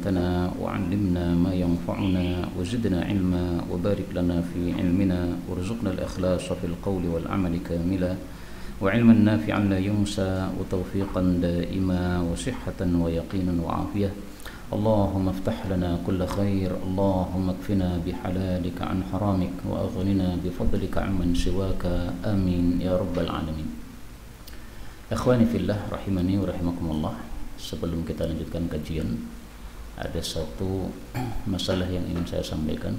علمتنا وعلمنا ما ينفعنا وزدنا علما وبارك لنا في علمنا وارزقنا الإخلاص في القول والعمل كاملا وعلما نافعا لا ينسى وتوفيقا دائما وصحة ويقينا وعافية. اللهم افتح لنا كل خير، اللهم اكفنا بحلالك عن حرامك وأغننا بفضلك عمن سواك، آمين يا رب العالمين. Ikhwani fillah rahimani wa rahimakumullah. Sebelum kita lanjutkan kajian, ada satu masalah yang ingin saya sampaikan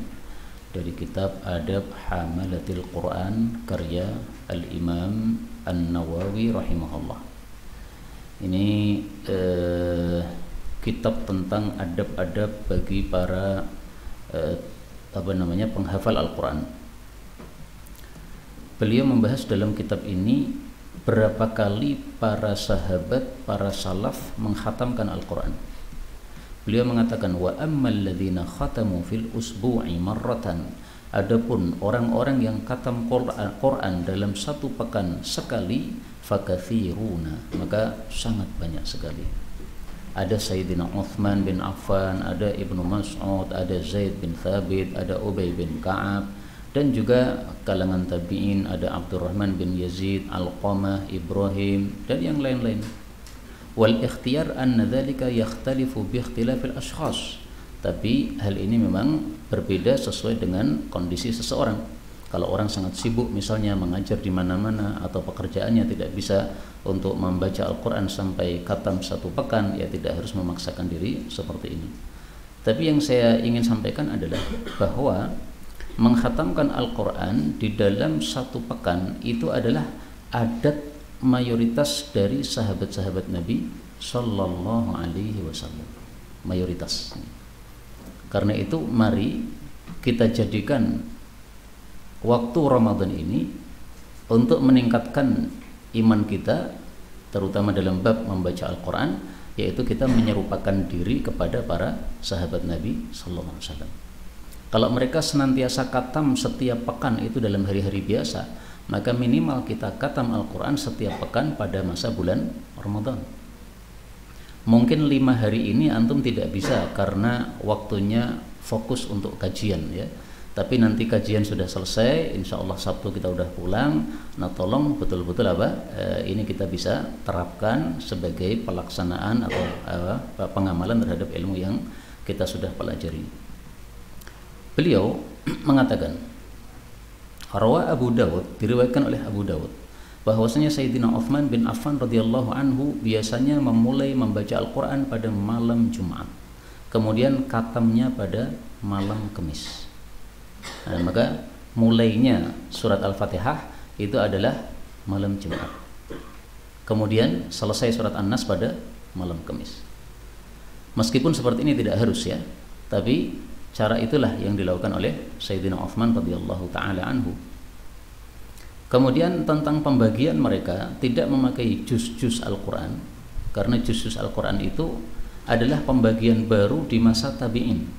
dari kitab Adab Hamalatil Quran karya Al-Imam An-Nawawi rahimahullah. Ini kitab tentang adab-adab bagi para penghafal Al-Quran. Beliau membahas dalam kitab ini berapa kali para sahabat, para salaf mengkhatamkan Al-Quran. Beliau mengatakan, wa ammal ladzina khatamu fil usbu'i marratan. Adapun orang-orang yang khatam Quran dalam satu pekan sekali, fakathiruna, maka sangat banyak sekali. Ada Sayyidina Uthman bin Affan, ada Ibnu Mas'ud, ada Zaid bin Thabit, ada Ubay bin Ka'ab, dan juga kalangan tabi'in, ada Abdurrahman bin Yazid, Alqamah, Ibrahim, dan yang lain-lain. Wal ikhtiyar anna dzalika yakhtalifu bi ikhtilafil ashkhas. Tapi hal ini memang berbeda sesuai dengan kondisi seseorang. Kalau orang sangat sibuk misalnya mengajar di mana-mana atau pekerjaannya tidak bisa untuk membaca Al-Quran sampai khatam satu pekan, ya tidak harus memaksakan diri seperti ini. Tapi yang saya ingin sampaikan adalah bahwa mengkhatamkan Al-Quran di dalam satu pekan itu adalah adat mayoritas dari sahabat-sahabat Nabi Sallallahu Alaihi Wasallam. Mayoritas. Karena itu mari kita jadikan waktu Ramadan ini untuk meningkatkan iman kita, terutama dalam bab membaca Al-Quran, yaitu kita menyerupakan diri kepada para sahabat Nabi Sallallahu Alaihi Wasallam. Kalau mereka senantiasa khatam setiap pekan itu dalam hari-hari biasa, maka minimal kita khatam Al-Quran setiap pekan pada masa bulan Ramadan. Mungkin 5 hari ini antum tidak bisa karena waktunya fokus untuk kajian, ya. Tapi nanti kajian sudah selesai, insya Allah Sabtu kita udah pulang. Nah tolong betul-betul ini kita bisa terapkan sebagai pelaksanaan atau pengamalan terhadap ilmu yang kita sudah pelajari. Beliau mengatakan, Rawa Abu Dawud, diriwayatkan oleh Abu Dawud, bahwasanya Sayyidina Uthman bin Affan radhiyallahu anhu biasanya memulai membaca Al-Quran pada malam Jumat, kemudian khatamnya pada malam Kamis. Nah, maka mulainya surat Al-Fatihah itu adalah malam Jumat, kemudian selesai surat An-Nas pada malam Kamis. Meskipun seperti ini tidak harus, ya, tapi cara itulah yang dilakukan oleh Sayyidina Uthman radhiyallahu taala anhu. Kemudian tentang pembagian, mereka tidak memakai juz-juz Al-Quran, karena juz-juz Al-Quran itu adalah pembagian baru di masa tabi'in.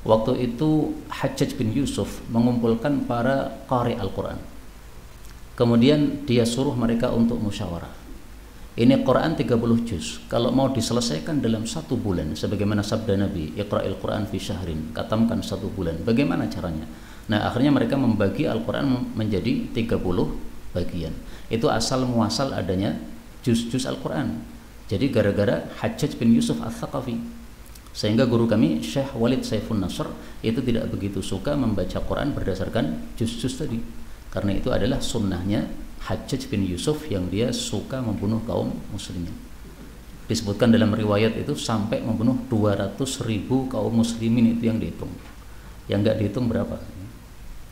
Waktu itu Hajjaj bin Yusuf mengumpulkan para qari Al-Quran, kemudian dia suruh mereka untuk musyawarah. Ini Quran 30 juz, kalau mau diselesaikan dalam 1 bulan, sebagaimana sabda Nabi, Iqra'il Quran fi syahrin, khatamkan 1 bulan. Bagaimana caranya? Nah, akhirnya mereka membagi Al-Quran menjadi 30 bagian. Itu asal muasal adanya juz-juz Al-Quran. Jadi gara-gara Hajjaj bin Yusuf Al-Thaqafi, sehingga guru kami Syekh Walid Saifun Nasr itu tidak begitu suka membaca Quran berdasarkan juz-juz tadi, karena itu adalah sunnahnya Hajjaj bin Yusuf yang dia suka membunuh kaum muslimin. Disebutkan dalam riwayat itu sampai membunuh 200.000 kaum muslimin, itu yang dihitung. Yang enggak dihitung berapa.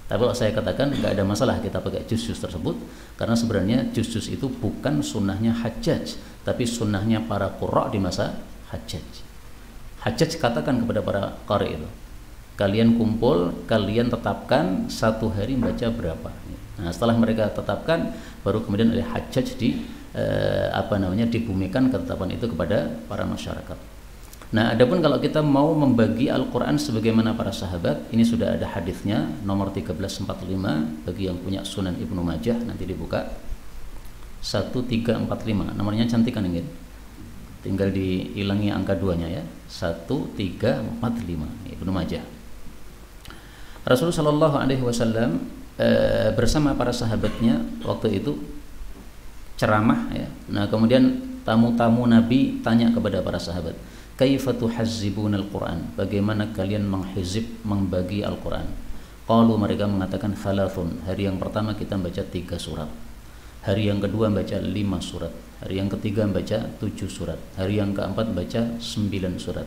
Tapi kalau saya katakan enggak ada masalah kita pakai juz-juz tersebut, karena sebenarnya juz-juz itu bukan sunnahnya Hajjaj, tapi sunnahnya para qurra di masa Hajjaj. Hajjaj katakan kepada para qari itu, kalian kumpul, kalian tetapkan 1 hari baca berapa. Nah, setelah mereka tetapkan, baru kemudian oleh Hajjaj dibumikan ketetapan itu kepada para masyarakat. Nah, adapun kalau kita mau membagi Al-Quran sebagaimana para sahabat, ini sudah ada hadisnya nomor 1345 bagi yang punya Sunan Ibnu Majah, nanti dibuka 1345, nomornya cantik kan, ingin tinggal diilangi angka 2-nya ya. 1, 3, 4, 5. Ibnu Majah. Rasulullah Shallallahu Alaihi Wasallam bersama para sahabatnya waktu itu ceramah ya. Nah, kemudian tamu-tamu Nabi tanya kepada para sahabat, "Kaifa tuhazzibunal Qur'an?" Bagaimana kalian menghizib, membagi Al-Qur'an? Qalu, mereka mengatakan, "Thalathun." Hari yang pertama kita baca 3 surat. Hari yang kedua baca 5 surat. Hari yang ketiga baca 7 surat. Hari yang keempat baca 9 surat.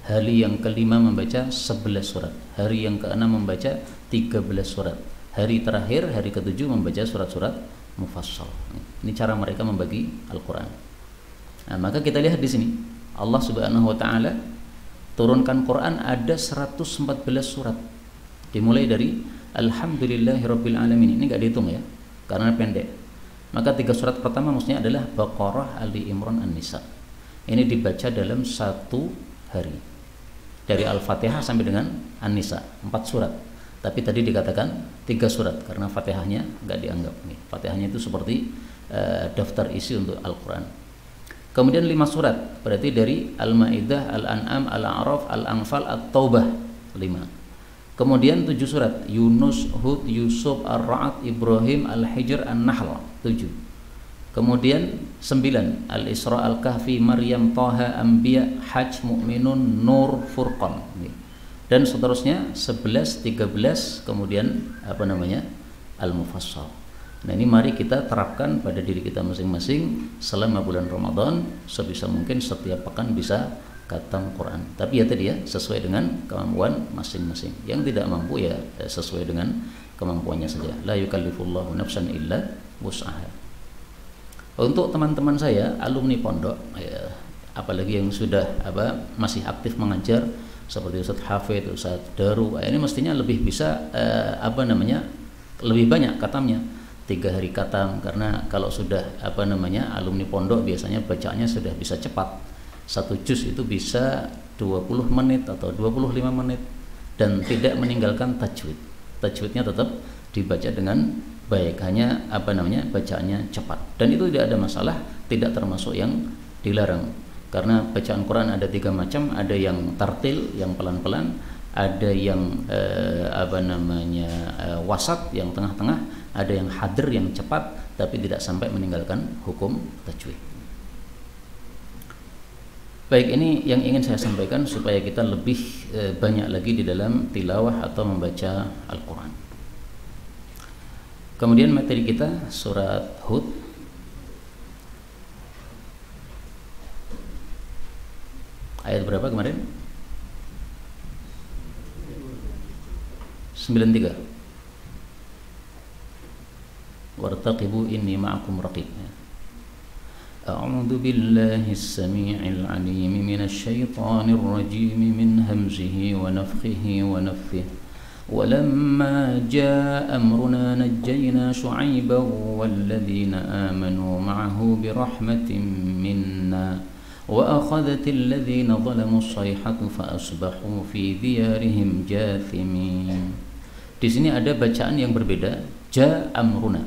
Hari yang kelima membaca 11 surat. Hari yang keenam membaca 13 surat. Hari terakhir, hari ketujuh membaca surat-surat mufassal. Ini cara mereka membagi Al-Quran. Nah, maka kita lihat di sini Allah Subhanahu wa taala turunkan Quran ada 114 surat. Dimulai dari Alhamdulillahirabbil alamin. Ini enggak dihitung ya, karena pendek. Maka 3 surat pertama maksudnya adalah Baqarah, Ali Imran, An-Nisa. Ini dibaca dalam 1 hari. Dari Al-Fatihah sampai dengan An-Nisa, 4 surat. Tapi tadi dikatakan 3 surat karena Fatihahnya enggak dianggap nih. Fatihahnya itu seperti daftar isi untuk Al-Quran. Kemudian 5 surat, berarti dari Al-Maidah, Al-An'am, Al-A'raf, Al-Anfal, At-Taubah, 5. Kemudian 7 surat, Yunus, Hud, Yusuf, Ar-Ra'd, Ibrahim, Al-Hijr, An-Nahl, 7. Kemudian 9, Al-Isra, Al-Kahfi, Maryam, Taha, Anbiya, Hajj, Mu'minun, Nur, Furqan. Dan seterusnya 11, 13, kemudian Al-Mufassal. Nah, ini mari kita terapkan pada diri kita masing-masing selama bulan Ramadan, sebisa mungkin setiap pekan bisa khatam Quran. Tapi ya tadi ya, sesuai dengan kemampuan masing-masing. Yang tidak mampu ya sesuai dengan kemampuannya saja. La yukallifullahu nafsan illa wus'aha. Untuk teman-teman saya alumni pondok ya, apalagi yang sudah masih aktif mengajar seperti Ustaz Hafid, Ustaz Daru, ini mestinya lebih bisa lebih banyak khatamnya. 3 hari khatam, karena kalau sudah alumni pondok biasanya bacaannya sudah bisa cepat. 1 juz itu bisa 20 menit atau 25 menit dan tidak meninggalkan tajwid. Tajwidnya tetap dibaca dengan baik, hanya bacaannya cepat. Dan itu tidak ada masalah, tidak termasuk yang dilarang. Karena bacaan Quran ada 3 macam, ada yang tartil, yang pelan-pelan, ada yang wasat, yang tengah-tengah, ada yang hadir, yang cepat tapi tidak sampai meninggalkan hukum tajwid. Baik, ini yang ingin saya sampaikan supaya kita lebih banyak lagi di dalam tilawah atau membaca Al-Quran. Kemudian materi kita surat Hud ayat berapa kemarin? 93. Wartaqibu inni ma'akum raqib. A'udzu billahi as-sami'il 'alim minasy syaithanir rajim min hamzihi wa nafthihi wa nafthihi. ولما جاء أمرنا نجينا شعيبا والذين آمنوا معه برحمة منا وأخذت الذين ظلموا الصيحة فأصبحوا في ديارهم جاثمين. Di sini ada bacaan yang berbeda, ja amruna.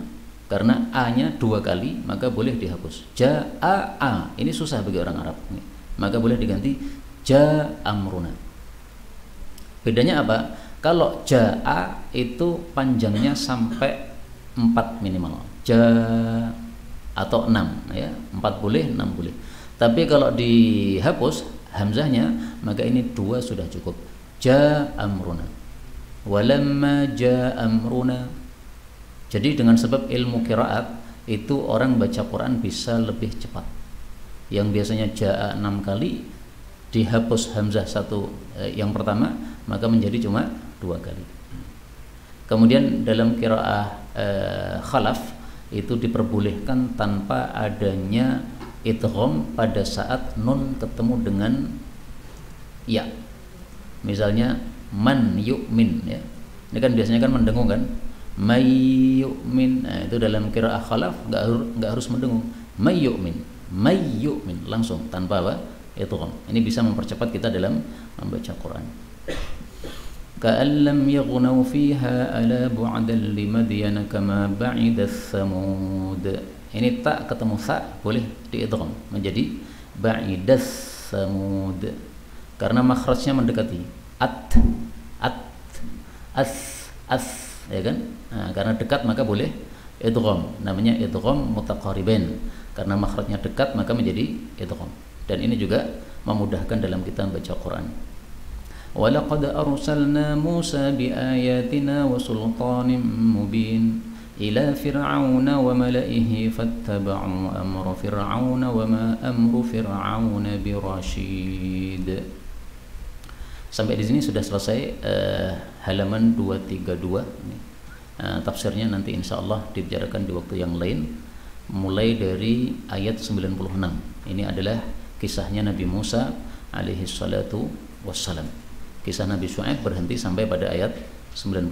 Karena a-nya 2 kali maka boleh dihapus. Ja a, ini susah bagi orang Arab. Maka boleh diganti ja amruna. Bedanya apa? Kalau ja'a itu panjangnya sampai 4 minimal. Ja atau 6 ya. 4 boleh, 6 boleh. Tapi kalau dihapus hamzahnya maka ini 2 sudah cukup. Ja amruna. Walamma ja amruna. Jadi dengan sebab ilmu qiraat itu orang baca Quran bisa lebih cepat. Yang biasanya ja'a 6 kali dihapus hamzah yang pertama maka menjadi cuma 2 kali. Kemudian dalam qiraah khalaf itu diperbolehkan tanpa adanya idgham pada saat nun ketemu dengan ya. Misalnya man yu'min ya. Ini kan biasanya kan mendengung kan? May yu'min. Nah, itu dalam qiraah khalaf enggak harus mendengung. May yu'min langsung tanpa idgham. Ini bisa mempercepat kita dalam membaca Quran. كأن لم يغنوا فيها ألا بعدا لمدين كما بعد الثمود. Ini tak ketemu sa boleh diidgham menjadi ba'idas samud, karena makhrajnya mendekati. At as ya kan. Nah, karena dekat maka boleh idgham, namanya idgham mutaqaribain. Karena makhrajnya dekat maka menjadi idgham. Dan ini juga memudahkan dalam kita membaca Quran. Walaqad arsalna Musa biayatina wa sultanin mubin ila fir'auna wa mala'ihi fattaba'u amra fir'auna wa ma amru fir'auna birasyid. Sampai di sini sudah selesai halaman 232. Tafsirnya nanti insyaallah dibicarakan di waktu yang lain, mulai dari ayat 96. Ini adalah kisahnya Nabi Musa alaihi salatu wassalam. Kisah Nabi Syuaib berhenti sampai pada ayat 95.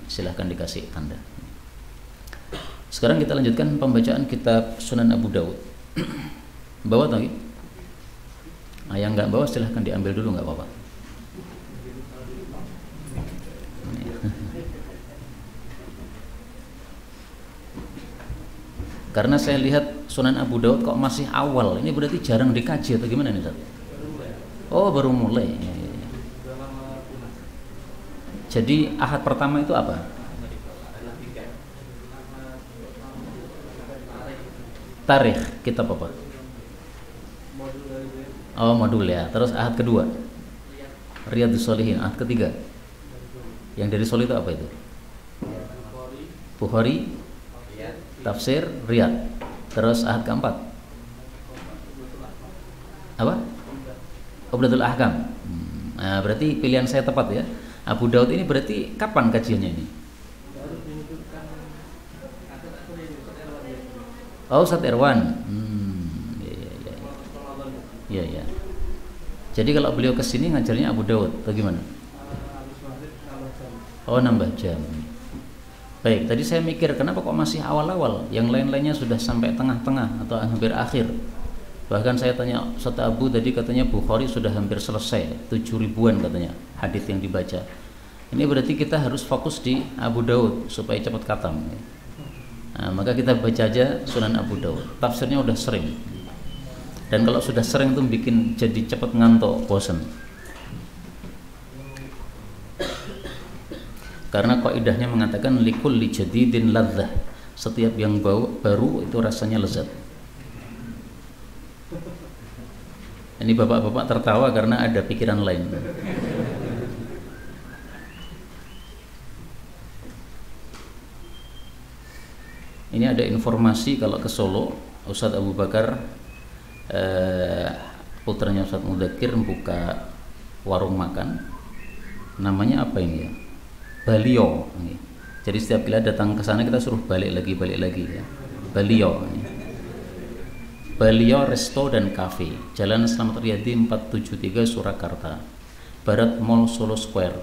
Silahkan dikasih tanda. Sekarang kita lanjutkan pembacaan kitab Sunan Abu Daud. Bawa lagi? Yang nggak bawa silahkan diambil dulu, nggak apa-apa. Karena saya lihat Sunan Abu Daud kok masih awal, ini berarti jarang dikaji atau gimana nih, Ustaz? Oh, baru mulai. Jadi ahad pertama itu apa? Tarikh, kitab apa? Oh, modul ya. Terus ahad kedua? Riyadhus Shalihin. Ahad ketiga? Yang dari Solo itu apa itu? Bukhari, tafsir, Riyad. Terus ahad keempat? Apa? Umdatul Ahkam. Nah, berarti pilihan saya tepat ya. Abu Daud ini berarti kapan kajiannya ini? Oh, Ustaz Irwan. Ya. Jadi kalau beliau kesini ngajarnya Abu Daud, bagaimana? Oh, nambah jam. Baik, tadi saya mikir kenapa kok masih awal-awal, yang lain-lainnya sudah sampai tengah-tengah atau hampir akhir. Bahkan saya tanya Ustaz Abu tadi katanya Bukhari sudah hampir selesai, 7 ribuan katanya hadis yang dibaca. Ini berarti kita harus fokus di Abu Daud supaya cepat khatam. Nah, maka kita baca aja Sunan Abu Daud. Tafsirnya udah sering. Dan kalau sudah sering itu bikin jadi cepat ngantuk, bosan. Karena kaidahnya mengatakan likulli jadidin ladzah. Setiap yang baru itu rasanya lezat. Ini bapak-bapak tertawa karena ada pikiran lain. Ini ada informasi kalau ke Solo, Ustadz Abu Bakar putranya Ustadz Mudakir buka warung makan. Namanya apa ini ya? Balio. Jadi setiap kali datang ke sana kita suruh balik lagi ya. Balio. Balio Resto dan Cafe, Jalan Slamet Riyadi 473 Surakarta, Barat Mall Solo Square.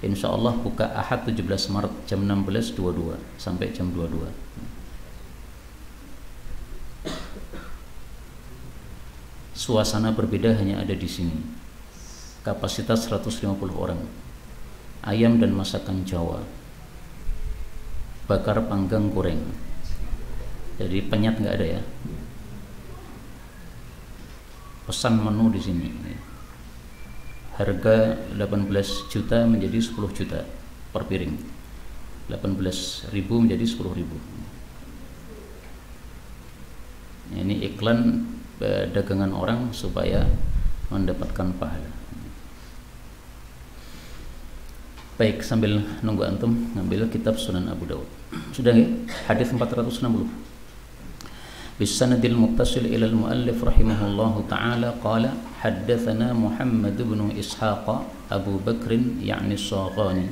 Insya Allah buka Ahad 17 Maret jam 16.22 sampai jam 22. Suasana berbeda hanya ada di sini. Kapasitas 150 orang. Ayam dan masakan Jawa. Bakar, panggang, goreng. Jadi penyat nggak ada ya. Pesan menu di sini. Harga 18 juta menjadi 10 juta per piring. 18.000 menjadi 10.000. Ini iklan dagangan orang supaya mendapatkan pahala. Baik, sambil nunggu antum ngambil kitab Sunan Abu Daud. Sudah nggih? Hadis 460. Bisanadil muttasil ila al-muallif rahimahullahu taala qala haddatsana Muhammad bin Ishaq Abu Bakr yani As-Saghani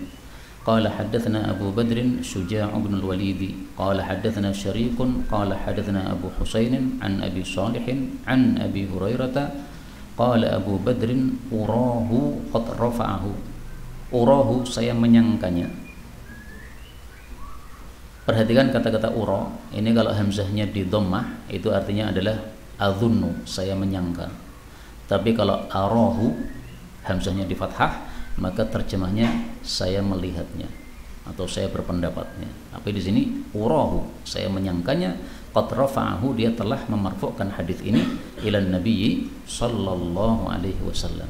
qala haddatsana Abu Badr Syuja' bin al-Walid qala haddatsana Syariq qala haddatsana Abu Husain an Abi Shalih an Abi Hurairah qala Abu Badr urahu qad rafa'ahu. Urahu, saya menyangkanya. Perhatikan kata-kata ura. Ini kalau hamzahnya di dhammah itu artinya adalah adzunnu, saya menyangka. Tapi kalau arahu hamzahnya di fathah, maka terjemahnya saya melihatnya atau saya berpendapatnya. Tapi di sini urahu, saya menyangkanya qad rafa'ahu, dia telah memarfu'kan hadis ini ila Nabi sallallahu alaihi wasallam.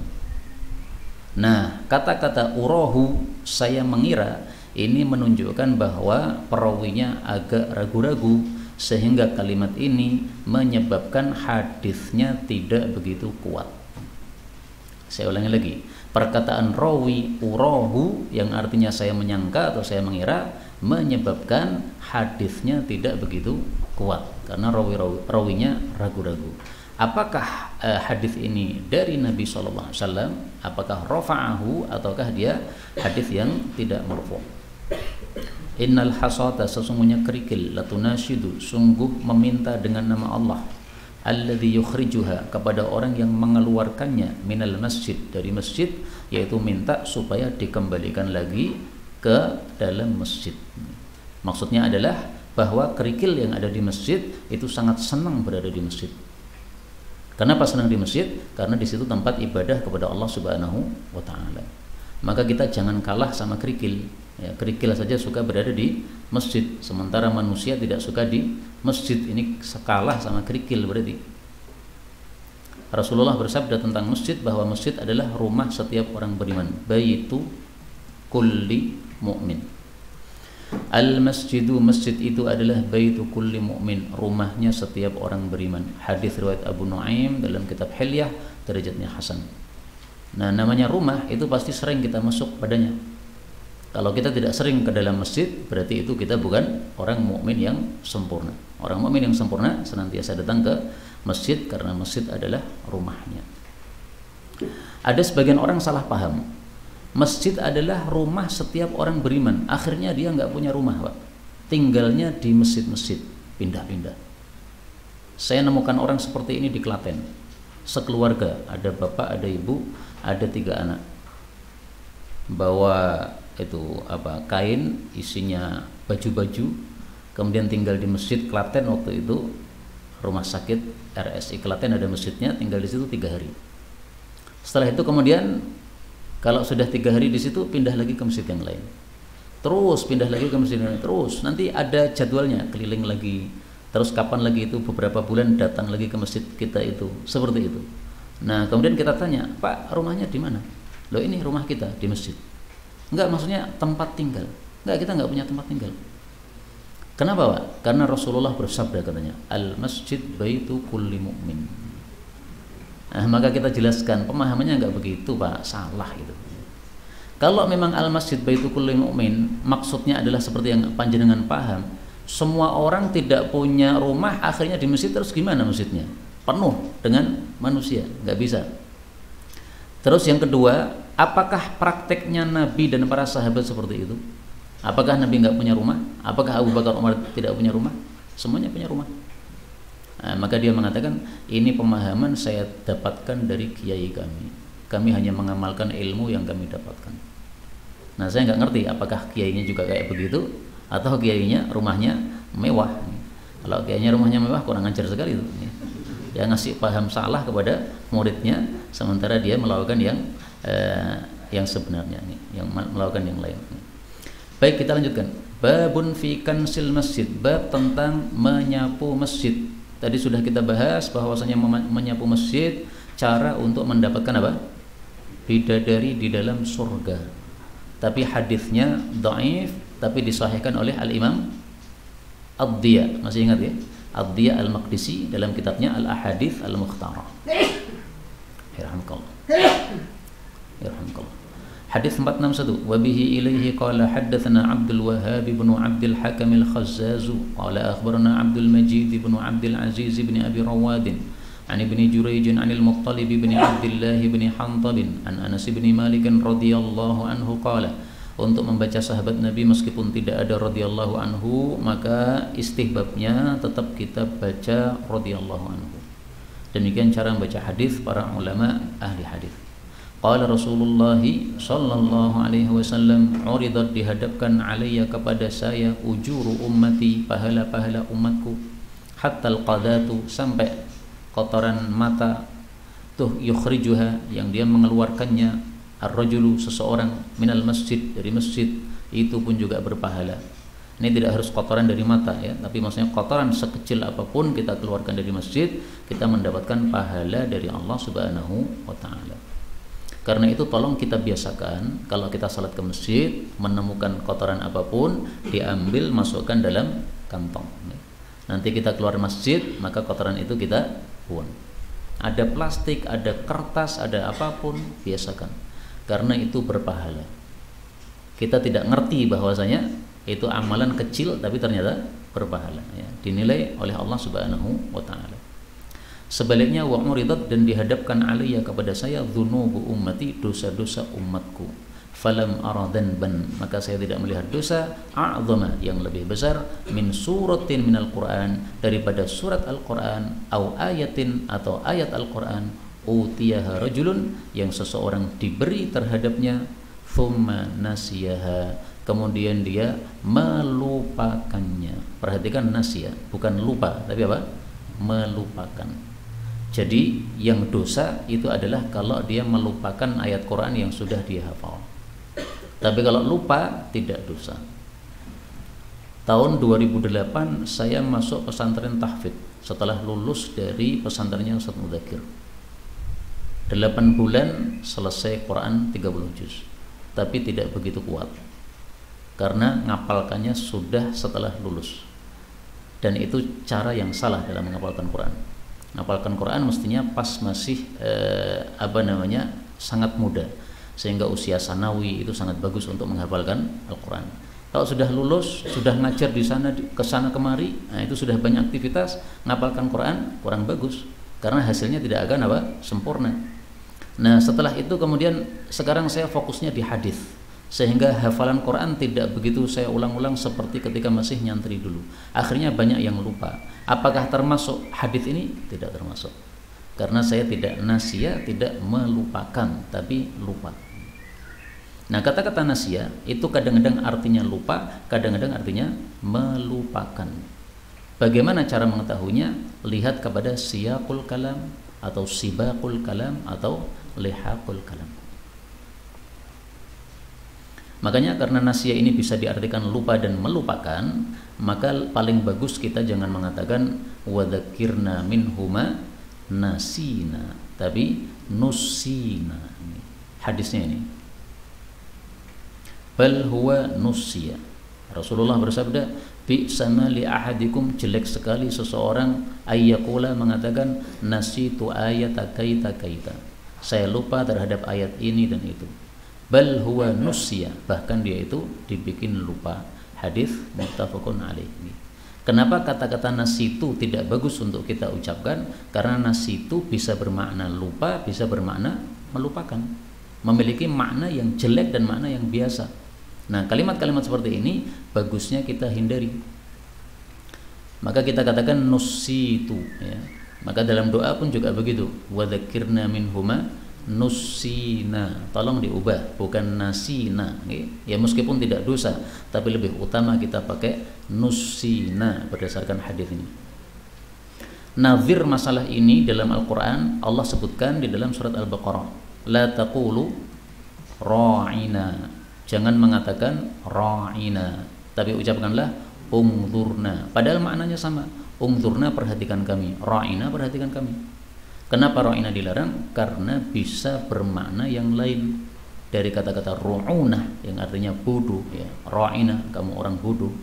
Nah, kata-kata urahu, saya mengira, ini menunjukkan bahwa perawinya agak ragu-ragu, sehingga kalimat ini menyebabkan hadisnya tidak begitu kuat. Saya ulangi lagi, perkataan rawi urahu yang artinya saya menyangka atau saya mengira menyebabkan hadisnya tidak begitu kuat karena rawinya ragu-ragu. Apakah hadis ini dari Nabi SAW? Apakah rafa'ahu ataukah dia hadis yang tidak marfu'? Innal hasata, sesungguhnya kerikil, latunasyidu, sungguh meminta dengan nama Allah, alladzi yukhrijuha, kepada orang yang mengeluarkannya, minal masjid, dari masjid, yaitu minta supaya dikembalikan lagi ke dalam masjid. Maksudnya adalah bahwa kerikil yang ada di masjid itu sangat senang berada di masjid. Kenapa senang di masjid? Karena di situ tempat ibadah kepada Allah Subhanahu wa taala. Maka kita jangan kalah sama kerikil. Ya, kerikil saja suka berada di masjid, sementara manusia tidak suka di masjid. Ini kalah sama kerikil berarti. Rasulullah bersabda tentang masjid bahwa masjid adalah rumah setiap orang beriman. Baitu kulli mu'min. Al-masjidu, masjid itu adalah baitu kulli mu'min, rumahnya setiap orang beriman. Hadis riwayat Abu Nuaim dalam kitab Hilyah, derajatnya hasan. Nah, namanya rumah itu pasti sering kita masuk padanya. Kalau kita tidak sering ke dalam masjid, berarti itu kita bukan orang mukmin yang sempurna. Orang mukmin yang sempurna senantiasa datang ke masjid karena masjid adalah rumahnya. Ada sebagian orang salah paham. Masjid adalah rumah setiap orang beriman. Akhirnya dia nggak punya rumah, Pak. Tinggalnya di masjid-masjid, pindah-pindah. Saya nemukan orang seperti ini di Klaten. Sekeluarga, ada bapak, ada ibu, ada 3 anak. Bawa kain isinya baju-baju, kemudian tinggal di masjid Klaten. Waktu itu rumah sakit RSI Klaten ada masjidnya, tinggal di situ 3 hari. Setelah itu kemudian kalau sudah 3 hari di situ, pindah lagi ke masjid yang lain. Terus pindah lagi ke masjid yang lain. Terus nanti ada jadwalnya, keliling lagi. Terus kapan lagi itu, beberapa bulan datang lagi ke masjid kita itu. Seperti itu. Nah, kemudian kita tanya, Pak, rumahnya di mana? Loh, ini rumah kita di masjid. Enggak, maksudnya tempat tinggal. Enggak, kita enggak punya tempat tinggal. Kenapa, Pak? Karena Rasulullah bersabda katanya, al-masjid baitu kulli mu'min. Nah, maka kita jelaskan, pemahamannya enggak begitu, Pak, salah itu. Kalau memang al-masjid baitu kulli mu'min, maksudnya adalah seperti yang panjenengan paham, semua orang tidak punya rumah, akhirnya di masjid, terus gimana masjidnya? Penuh dengan manusia, enggak bisa. Terus yang kedua, apakah prakteknya Nabi dan para sahabat seperti itu? Apakah Nabi enggak punya rumah? Apakah Abu Bakar Umar tidak punya rumah? Semuanya punya rumah. Nah, maka dia mengatakan, ini pemahaman saya dapatkan dari kiai kami. Kami hanya mengamalkan ilmu yang kami dapatkan. Nah, saya nggak ngerti apakah kiainya juga kayak begitu atau kiainya rumahnya mewah. Kalau kiainya rumahnya mewah, kurang ajar sekali itu. Dia ngasih paham salah kepada muridnya, sementara dia melakukan yang sebenarnya, yang melakukan yang lain. Baik, kita lanjutkan. Babun fi kansil masjid, bab tentang menyapu masjid. Tadi sudah kita bahas bahwasanya menyapu masjid cara untuk mendapatkan apa? Bidadari di dalam surga. Tapi hadisnya dhaif, tapi disahihkan oleh Al-Imam Ad-Diya. Masih ingat ya? Ad-Diya Al-Maqdisi dalam kitabnya Al-Ahadits Al-Mukhtarah. Yarhamukallah. Yarhamukallah. Hadis 461, wa bihi ilaihi qala haddatsana Abdul Wahhab bin Abdul Hakam al-Khazzaz qala akhbarana Abdul Majid bin Abdul Aziz bin Abi Rawad an Ibni Jurayj an al-Muttalib bin Abdullah bin Hantab an Anas bin Malik radhiyallahu anhu qala. Untuk membaca sahabat Nabi meskipun tidak ada radhiyallahu anhu, maka istihbabnya tetap kita baca radhiyallahu anhu. Demikian cara membaca hadis para ulama ahli hadis. Qala Rasulullah sallallahu alaihi wasallam, uridat, dihadapkan alayya, kepada saya, ujuru ummati, pahala-pahala umatku, hatta al-qadatu, sampai kotoran mata, tuh yukhrijuha, yang dia mengeluarkannya, ar-rajulu, seseorang, minal masjid, dari masjid, itu pun juga berpahala. Ini tidak harus kotoran dari mata ya, tapi maksudnya kotoran sekecil apapun kita keluarkan dari masjid, kita mendapatkan pahala dari Allah Subhanahu wa taala. Karena itu tolong kita biasakan kalau kita salat ke masjid, menemukan kotoran apapun, diambil masukkan dalam kantong. Nanti kita keluar masjid, maka kotoran itu kita buang. Ada plastik, ada kertas, ada apapun, biasakan. Karena itu berpahala. Kita tidak ngerti bahwasanya itu amalan kecil tapi ternyata berpahala ya, dinilai oleh Allah Subhanahu wa taala. Sebaliknya wa uridat, dan dihadapkan alayya kepada saya dzunubu ummati, dosa-dosa umatku. Falam aradan ban, maka saya tidak melihat dosa a'zama, yang lebih besar, min suratin minal Qur'an, daripada surat Al-Qur'an, au ayatin, atau ayat Al-Qur'an, utiyaha rajulun, yang seseorang diberi terhadapnya, thumma nasiyaha, kemudian dia melupakannya. Perhatikan nasiya, bukan lupa, tapi apa? Melupakan. Jadi yang dosa itu adalah kalau dia melupakan ayat Quran yang sudah dia hafal. Tapi kalau lupa tidak dosa. Tahun 2008 saya masuk pesantren tahfidz setelah lulus dari pesantrennya Ustaz Mudzakir. 8 bulan selesai Quran 30 juz. Tapi tidak begitu kuat. Karena ngapalkannya sudah setelah lulus. Dan itu cara yang salah dalam menghafalkan Quran. Menghafalkan Quran mestinya pas masih sangat muda, sehingga usia sanawi itu sangat bagus untuk menghafalkan Al-Quran. Kalau sudah lulus, sudah ngajar di sana ke sana kemari, nah itu sudah banyak aktivitas, menghafalkan Quran kurang bagus karena hasilnya tidak akan sempurna. Nah, setelah itu kemudian sekarang saya fokusnya di hadis, sehingga hafalan Quran tidak begitu saya ulang-ulang seperti ketika masih nyantri dulu. Akhirnya banyak yang lupa. Apakah termasuk hadis ini? Tidak termasuk. Karena saya tidak nasiya, tidak melupakan, tapi lupa. Nah, kata-kata nasiya itu kadang-kadang artinya lupa, kadang-kadang artinya melupakan. Bagaimana cara mengetahuinya? Lihat kepada siyaqul kalam, atau sibaqul kalam, atau lihaqul kalam. Makanya karena nasiya ini bisa diartikan lupa dan melupakan, maka paling bagus kita jangan mengatakan wadzakirna minhuma nasina, tapi nusina. Hadisnya ini, bal huwa nusiya. Rasulullah bersabda, bi'sama li ahadikum, jelek sekali seseorang ayyaqula, mengatakan nasitu ayata kaita kaita, saya lupa terhadap ayat ini dan itu. Bal huwa nusiya, bahkan dia itu dibikin lupa. Hadis muttafaqun alaih. Kenapa kata-kata nasitu tidak bagus untuk kita ucapkan? Karena nasitu bisa bermakna lupa, bisa bermakna melupakan, memiliki makna yang jelek dan makna yang biasa. Nah, kalimat-kalimat seperti ini bagusnya kita hindari. Maka kita katakan nusitu ya. Maka dalam doa pun juga begitu, wa dzakirna minhuma nusina, tolong diubah, bukan nasina ya, meskipun tidak dosa, tapi lebih utama kita pakai nusina berdasarkan hadis ini. Nazir masalah ini dalam Al-Quran Allah sebutkan di dalam surat Al-Baqarah, la taqulu ra'ina, jangan mengatakan ra'ina, tapi ucapkanlah ungzurna, padahal maknanya sama. Ungzurna, perhatikan kami, ra'ina, perhatikan kami. Kenapa ra'ina dilarang? Karena bisa bermakna yang lain dari kata-kata ru'unah yang artinya bodoh ya. Ra'ina, kamu orang bodoh.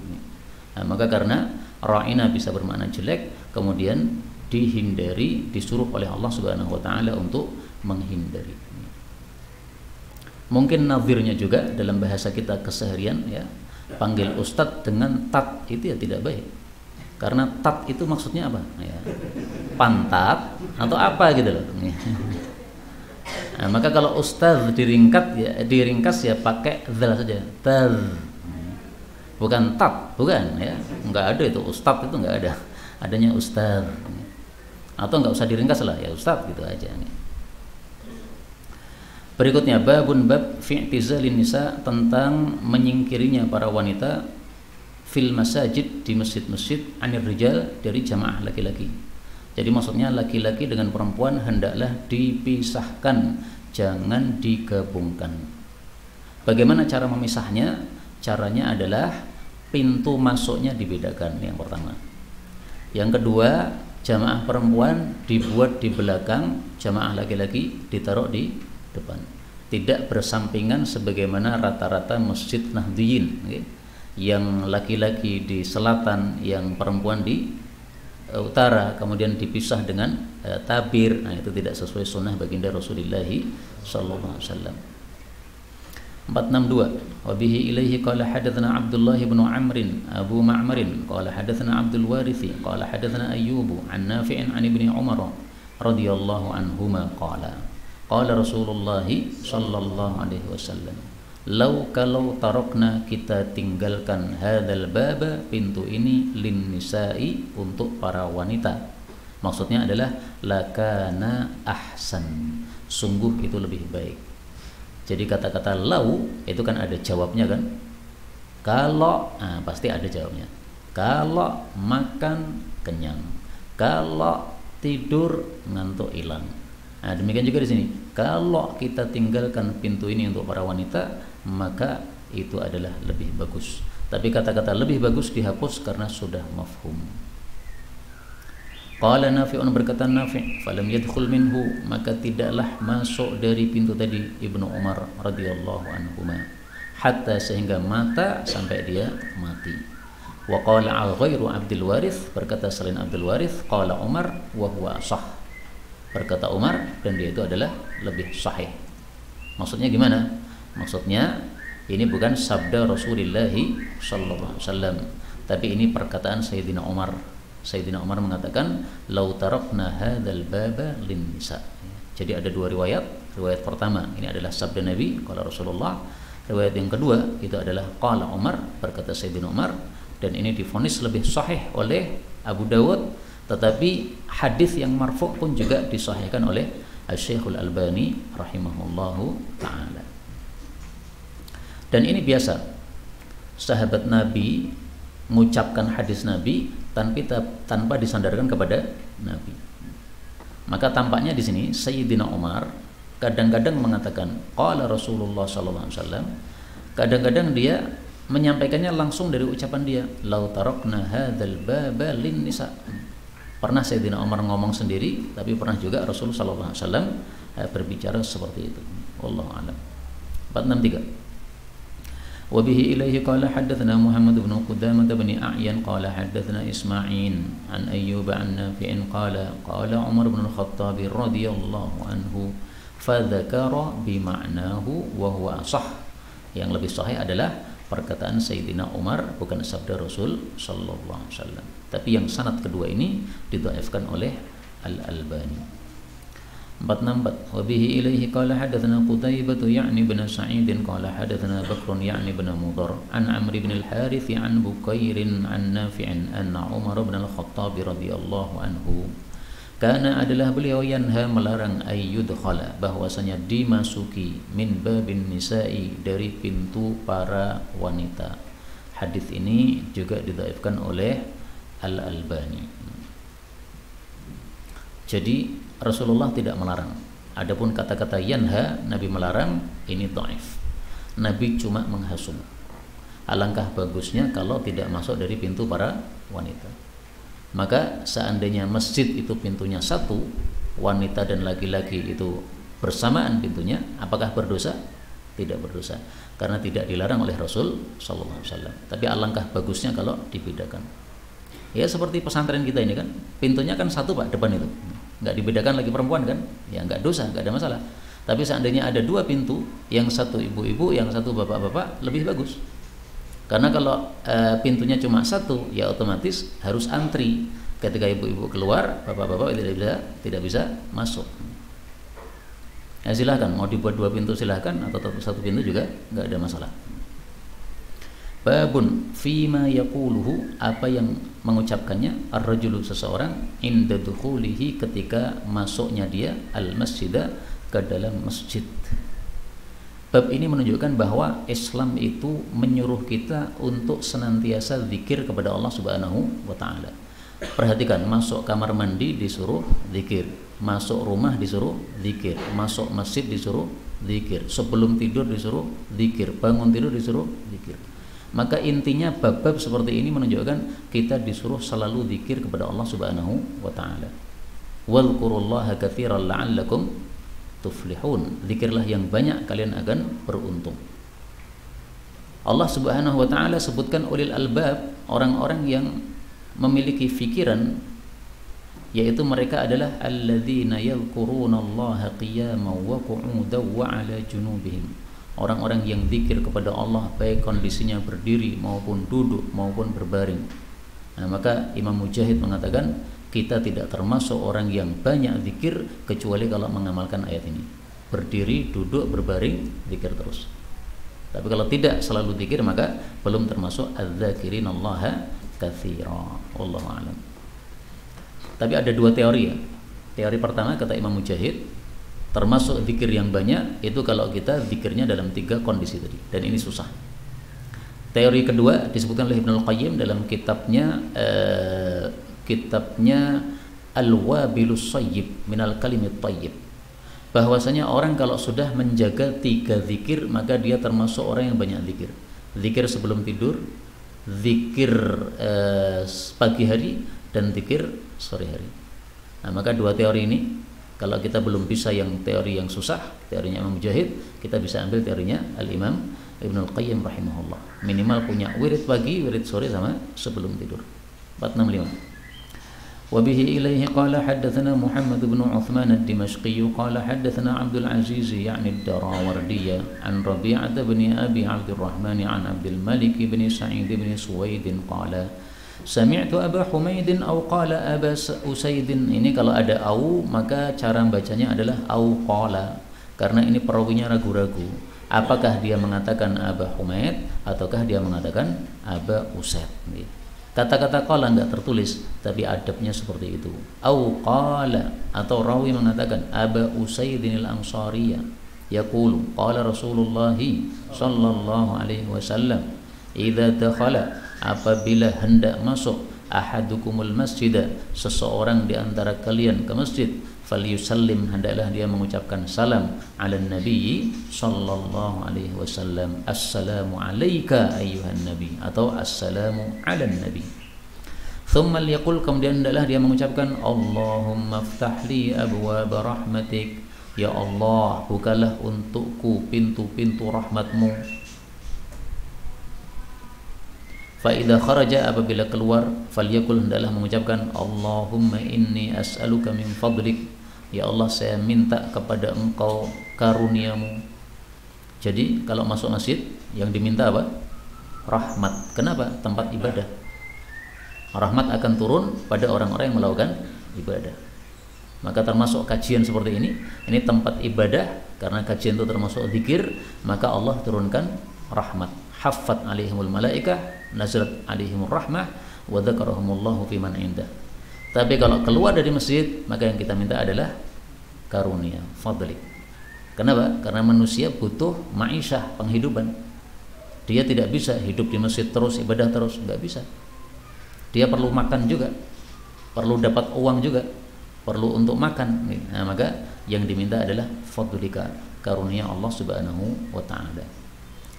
Nah, maka karena ra'ina bisa bermakna jelek, kemudian dihindari, disuruh oleh Allah Subhanahu wa taala untuk menghindari. Mungkin nazirnya juga dalam bahasa kita keseharian ya, panggil ustadz dengan tat itu ya tidak baik. Karena tat itu maksudnya apa? Ya, pantat atau apa gitu loh. Nah, maka kalau ustaz diringkas ya pakai zal saja. Taz. Bukan tat, bukan ya. Enggak ada itu ustaz, itu enggak ada. Adanya ustaz. Atau enggak usah diringkas lah ya ustaz gitu aja nih. Berikutnya babun bab fi i'tizalin nisa, tentang menyingkirinya para wanita fil masajid, di masjid-masjid, anir rijal, dari jamaah laki-laki. Jadi maksudnya laki-laki dengan perempuan hendaklah dipisahkan, jangan digabungkan. Bagaimana cara memisahnya? Caranya adalah pintu masuknya dibedakan, yang pertama. Yang kedua, jamaah perempuan dibuat di belakang, jamaah laki-laki ditaruh di depan. Tidak bersampingan sebagaimana rata-rata masjid Nahdliyin, okay? Yang laki-laki di selatan, yang perempuan di utara, kemudian dipisah dengan tabir. Nah, itu tidak sesuai sunnah baginda Rasulullah sallallahu alaihi wasallam. 462 wa bihi ilaihi qala hadatsana Abdullah bin Amr Abu Ma'mar qala hadatsana Abdul Warith qala hadatsana Ayyub an Nafi' an Ibni Umar radhiyallahu anhuma qala qala Rasulullah sallallahu alaihi wasallam kalau tarakna, kita tinggalkan hadzal baba, pintu ini, lin nisa'i, untuk para wanita. Maksudnya adalah lakana ahsan, sungguh itu lebih baik. Jadi kata-kata lau itu kan ada jawabnya kan. Kalau, pasti ada jawabnya. Kalau makan kenyang, kalau tidur ngantuk hilang. Nah, demikian juga di sini. Kalau kita tinggalkan pintu ini untuk para wanita, maka itu adalah lebih bagus. Tapi kata-kata lebih bagus dihapus karena sudah mafhum. Qala Nafi'un, berkata Nafi', falam yadkhul minhu, maka tidaklah masuk dari pintu tadi Ibnu Umar radhiyallahu anhuma, hatta, sehingga mata, sampai dia mati. Wa qala al-ghairu Abdul Warith, berkata selain Abdul Warith, qala Umar wa huwa sah, berkata Umar, dan dia itu adalah lebih sahih. Maksudnya gimana? Maksudnya ini bukan sabda Rasulullah sallallahu alaihi wasallam, tapi ini perkataan Sayyidina Umar. Sayyidina Umar mengatakan lau tarakna hadzal baba lin nisa. Jadi ada dua riwayat. Riwayat pertama ini adalah sabda Nabi qala Rasulullah. Riwayat yang kedua itu adalah qala Umar, berkata Sayyidina Umar, dan ini divonis lebih sahih oleh Abu Dawud, tetapi hadis yang marfu' pun juga disahihkan oleh Asy-Syaikh Al-Albani rahimahullahu taala. Dan ini biasa sahabat Nabi mengucapkan hadis Nabi tanpa disandarkan kepada Nabi. Maka tampaknya di sini Sayyidina Umar kadang-kadang mengatakan qala Rasulullah sallallahu alaihi wasallam, kadang-kadang dia menyampaikannya langsung dari ucapan dia, lau tarakna hadzal baba lin nisa. Pernah Sayyidina Umar ngomong sendiri, tapi pernah juga Rasul sallallahu alaihi wasallam berbicara seperti itu. Wallahu a'lam. 463 وبه إليه قال حدثنا محمد بن قدامة بن أعين قال حدثنا إسماعيل عن أيوب عن نافع قال قال عمر بن الخطاب رضي الله عنه فذكر بمعناه وهو أصح. Yang lebih sahih adalah perkataan Sayyidina Umar, bukan sabda Rasul sallallahu alaihi wasallam. Tapi yang sanad kedua ini didhaifkan oleh Al-Albani. 464 wa bihi ilaihi qala hadatsana Qutaibah ya'ni bin Sa'id qala hadatsana Bakr ya'ni bin Mudhar an Amr bin al-Harith an Bukair an Nafi' anna Umar bin al-Khattab radhiyallahu anhu kana, adalah beliau, yanha, melarang, ayyudkhala, bahwasanya dimasuki, min babin nisa'i, dari pintu para wanita. Hadis ini juga didhaifkan oleh Al-Albani. Jadi Rasulullah tidak melarang. Adapun kata-kata yanha, Nabi melarang, ini dhaif. Nabi cuma menghasum. Alangkah bagusnya kalau tidak masuk dari pintu para wanita. Maka seandainya masjid itu pintunya satu, wanita dan laki-laki itu bersamaan pintunya, apakah berdosa? Tidak berdosa, karena tidak dilarang oleh Rasul sallallahu alaihi wasallam. Tapi alangkah bagusnya kalau dibedakan. Ya seperti pesantren kita ini kan, pintunya kan satu Pak, depan itu. Nggak dibedakan lagi perempuan kan, ya nggak dosa, nggak ada masalah. Tapi seandainya ada dua pintu, yang satu ibu-ibu, yang satu bapak-bapak, lebih bagus. Karena kalau pintunya cuma satu, ya otomatis harus antri. Ketika ibu-ibu keluar, bapak-bapak tidak bisa masuk. Ya silahkan, mau dibuat dua pintu silahkan, atau satu pintu juga nggak ada masalah. Babun fima yaquluhu, apa yang mengucapkannya, ar-rajulu, seseorang, inda dukhulihi, ketika masuknya dia, al-masjidah, ke dalam masjid. Bab ini menunjukkan bahwa Islam itu menyuruh kita untuk senantiasa zikir kepada Allah Subhanahu wa taala. Perhatikan, masuk kamar mandi disuruh zikir, masuk rumah disuruh zikir, masuk masjid disuruh zikir, sebelum tidur disuruh zikir, bangun tidur disuruh zikir. Maka intinya bab-bab seperti ini menunjukkan kita disuruh selalu zikir kepada Allah Subhanahu wa taala. Wadhkurullaha katsiran la'allakum tuflihun. Zikirlah yang banyak, kalian akan beruntung. Allah Subhanahu wa taala sebutkan ulil albab, orang-orang yang memiliki fikiran, yaitu mereka adalah alladzina yadhkurunallaha qiyaman wa qu'udan wa 'ala junubihim. Orang-orang yang zikir kepada Allah baik kondisinya berdiri maupun duduk maupun berbaring. Nah, maka Imam Mujahid mengatakan kita tidak termasuk orang yang banyak zikir kecuali kalau mengamalkan ayat ini. Berdiri, duduk, berbaring, zikir terus. Tapi kalau tidak selalu zikir maka belum termasuk adz-dzakirinallaha katsira. Wallahu a'lam. Tapi ada dua teori ya. Teori pertama kata Imam Mujahid, termasuk zikir yang banyak itu kalau kita zikirnya dalam 3 kondisi tadi, dan ini susah. Teori kedua disebutkan oleh Ibnu Al-Qayyim dalam kitabnya Al-Wabilus Sayyib minal Kalimit Thayyib, bahwasanya orang kalau sudah menjaga 3 zikir maka dia termasuk orang yang banyak zikir. Zikir sebelum tidur, zikir pagi hari, dan zikir sore hari. Nah, maka 2 teori ini kalau kita belum bisa yang teori yang susah, teorinya Imam Mujahid, kita bisa ambil teorinya Al-Imam Ibnu Al-Qayyim rahimahullah. Minimal punya wirid pagi, wirid sore, sama sebelum tidur. 465. Wa bihi ilaihi qala haddatsana Muhammad bin Uthman ad-Dimashqi qala haddatsana Abdul Aziz ya'ni ad-Darawardi an Rabi'ah bin Abi Abdurrahman an Abdul Malik bin Sa'id bin Suwaid qala Sami'tu Aba Humaidin au qala Aba Usaidin. Ini kalau ada au maka cara bacanya adalah au qala, karena ini perawinya ragu-ragu. Apakah dia mengatakan Aba Humaid ataukah dia mengatakan Aba Usaid. Kata-kata qala enggak tertulis, tapi adabnya seperti itu. Au qala, atau rawi mengatakan Aba Usaidin al-Ansariyah yaqulu qala Rasulullah sallallahu alaihi wasallam idza dakhala, apabila hendak masuk ahadukumul masjid, seseorang di antara kalian ke masjid, falyusallim, hendaklah dia mengucapkan salam ala nabi sallallahu alaihi wasallam, assalamu alayka ayyuhan nabi, atau assalamu ala nabi. Thumma liyaqul, kemudian hendaklah dia mengucapkan Allahumma ftahli abwaab rahmatik, ya Allah bukalah untukku pintu-pintu rahmatmu. Fa idza kharaja, apabila keluar, falyakul, hendaklah mengucapkan Allahumma inni as'aluka min fadlik, ya Allah saya minta kepada engkau karuniamu. Jadi kalau masuk masjid yang diminta apa? Rahmat. Kenapa? Tempat ibadah. Rahmat akan turun pada orang-orang yang melakukan ibadah. Maka termasuk kajian seperti ini tempat ibadah, karena kajian itu termasuk zikir, maka Allah turunkan rahmat. Haffat alaihimul malaikah, nazalat alaihimur rahmah, wa dzakarahumullahu fiman indah. Tapi kalau keluar dari masjid, maka yang kita minta adalah karunia, fadlik. Kenapa? Karena manusia butuh ma'isyah, penghidupan. Dia tidak bisa hidup di masjid terus, ibadah terus, enggak bisa. Dia perlu makan juga, perlu dapat uang juga, perlu untuk makan. Nah, maka yang diminta adalah fadlika, karunia Allah Subhanahu wa taala.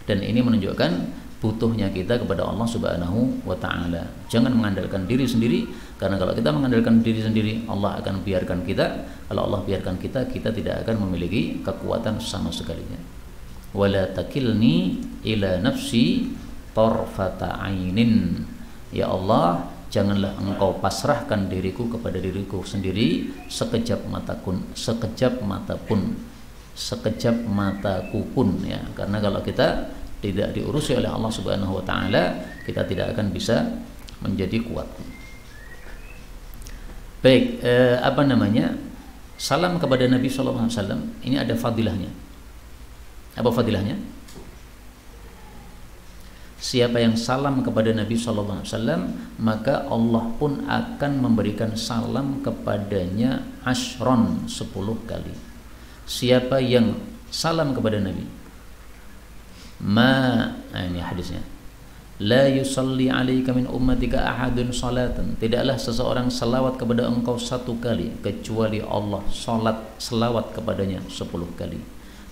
Dan ini menunjukkan butuhnya kita kepada Allah Subhanahu wa taala. Jangan mengandalkan diri sendiri, karena kalau kita mengandalkan diri sendiri, Allah akan biarkan kita. Kalau Allah biarkan kita, kita tidak akan memiliki kekuatan sama sekali. Wala takilni ila nafsi tarfata ainin. Ya Allah, janganlah engkau pasrahkan diriku kepada diriku sendiri sekejap mata pun, sekejap mataku pun, ya. Karena kalau kita tidak diurusi oleh Allah Subhanahu wa taala, kita tidak akan bisa menjadi kuat. Baik, salam kepada Nabi sallallahu alaihi wasallam ini ada fadilahnya. Apa fadilahnya? Siapa yang salam kepada Nabi sallallahu alaihi wasallam, maka Allah pun akan memberikan salam kepadanya 10 kali. Siapa yang salam kepada Nabi, ini hadisnya, la yusalli alaika min ummatika ahadun salatan, tidaklah seseorang salawat kepada engkau 1 kali kecuali Allah selawat kepadanya 10 kali.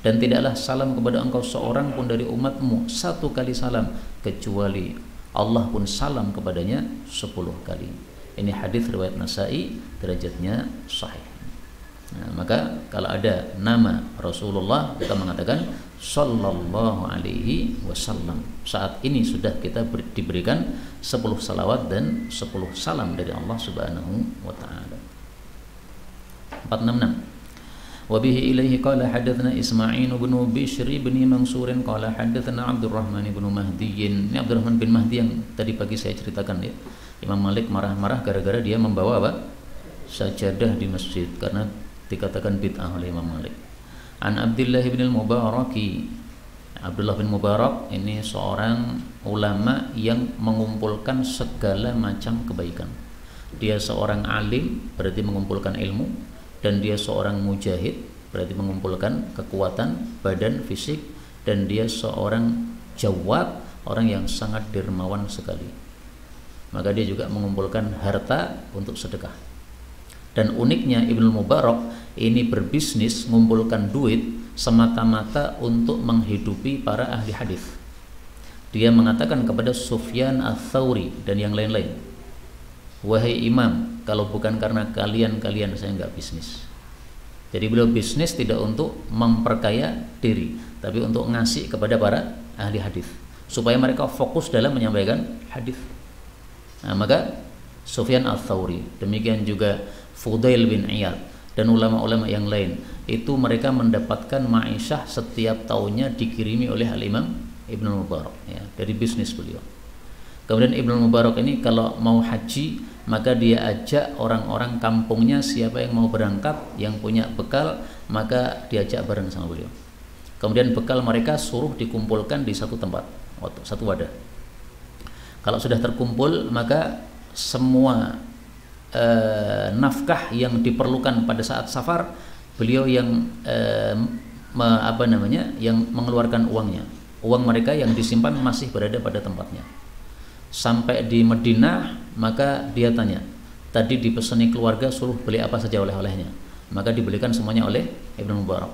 dan tidaklah salam kepada engkau seorang pun dari umatmu 1 kali salam kecuali Allah pun salam kepadanya 10 kali. Ini hadis riwayat Nasai, derajatnya sahih. Nah, maka kalau ada nama Rasulullah kita mengatakan sallallahu alaihi wasallam. Saat ini sudah kita diberikan 10 salawat dan 10 salam dari Allah Subhanahu wa taala. 466. Wa bihi ilaihi qala hadatsana Isma'il bin Bishr bin Mansur qala hadatsana Abdurrahman bin Mahdi. Ini Abdurrahman bin Mahdi yang tadi pagi saya ceritakan ya. Imam Malik marah-marah gara-gara dia membawa apa? Sajadah di masjid karena dikatakan bid'ah oleh Imam Malik. An Abdullah bin al-Mubarak. Abdullah bin Mubarak ini seorang ulama yang mengumpulkan segala macam kebaikan. Dia seorang alim, berarti mengumpulkan ilmu, dan dia seorang mujahid, berarti mengumpulkan kekuatan badan fisik, dan dia seorang jawad, orang yang sangat dermawan sekali. Maka dia juga mengumpulkan harta untuk sedekah. Dan uniknya Ibnu Mubarak ini berbisnis mengumpulkan duit semata-mata untuk menghidupi para ahli hadis. Dia mengatakan kepada Sufyan Ats-Tsauri dan yang lain-lain, wahai imam, kalau bukan karena kalian saya nggak bisnis. Jadi beliau bisnis tidak untuk memperkaya diri, tapi untuk ngasih kepada para ahli hadis supaya mereka fokus dalam menyampaikan hadis. Nah, maka Sufyan Ats-Tsauri, demikian juga Fudail bin Iyad dan ulama-ulama yang lain, itu mereka mendapatkan ma'isyah setiap tahunnya dikirimi oleh Al-Imam Ibnu Mubarak ya, dari bisnis beliau. Kemudian Ibnu Mubarak ini kalau mau haji, maka dia ajak orang-orang kampungnya, siapa yang mau berangkat, yang punya bekal, maka diajak bareng sama beliau. Kemudian bekal mereka suruh dikumpulkan di satu tempat, satu wadah. Kalau sudah terkumpul, maka semua nafkah yang diperlukan pada saat safar, beliau yang yang mengeluarkan uangnya. Uang mereka yang disimpan masih berada pada tempatnya. Sampai di Madinah, maka dia tanya, tadi dipesani keluarga suruh beli apa saja oleh-olehnya, maka dibelikan semuanya oleh Ibnu Mubarak.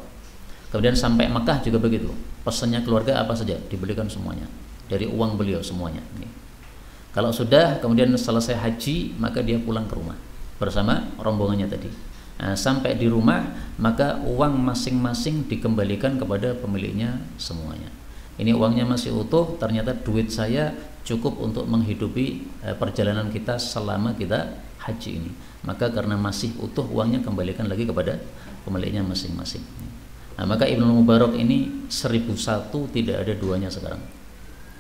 Kemudian sampai Makkah juga begitu, pesannya keluarga apa saja dibelikan semuanya dari uang beliau semuanya. Kalau sudah kemudian selesai haji, maka dia pulang ke rumah bersama rombongannya tadi. Nah, sampai di rumah, maka uang masing-masing dikembalikan kepada pemiliknya semuanya. Ini uangnya masih utuh, ternyata duit saya cukup untuk menghidupi perjalanan kita selama kita haji ini. Maka karena masih utuh, uangnya kembalikan lagi kepada pemiliknya masing-masing. Nah, maka Ibnu Mubarak ini 1001 tidak ada duanya sekarang.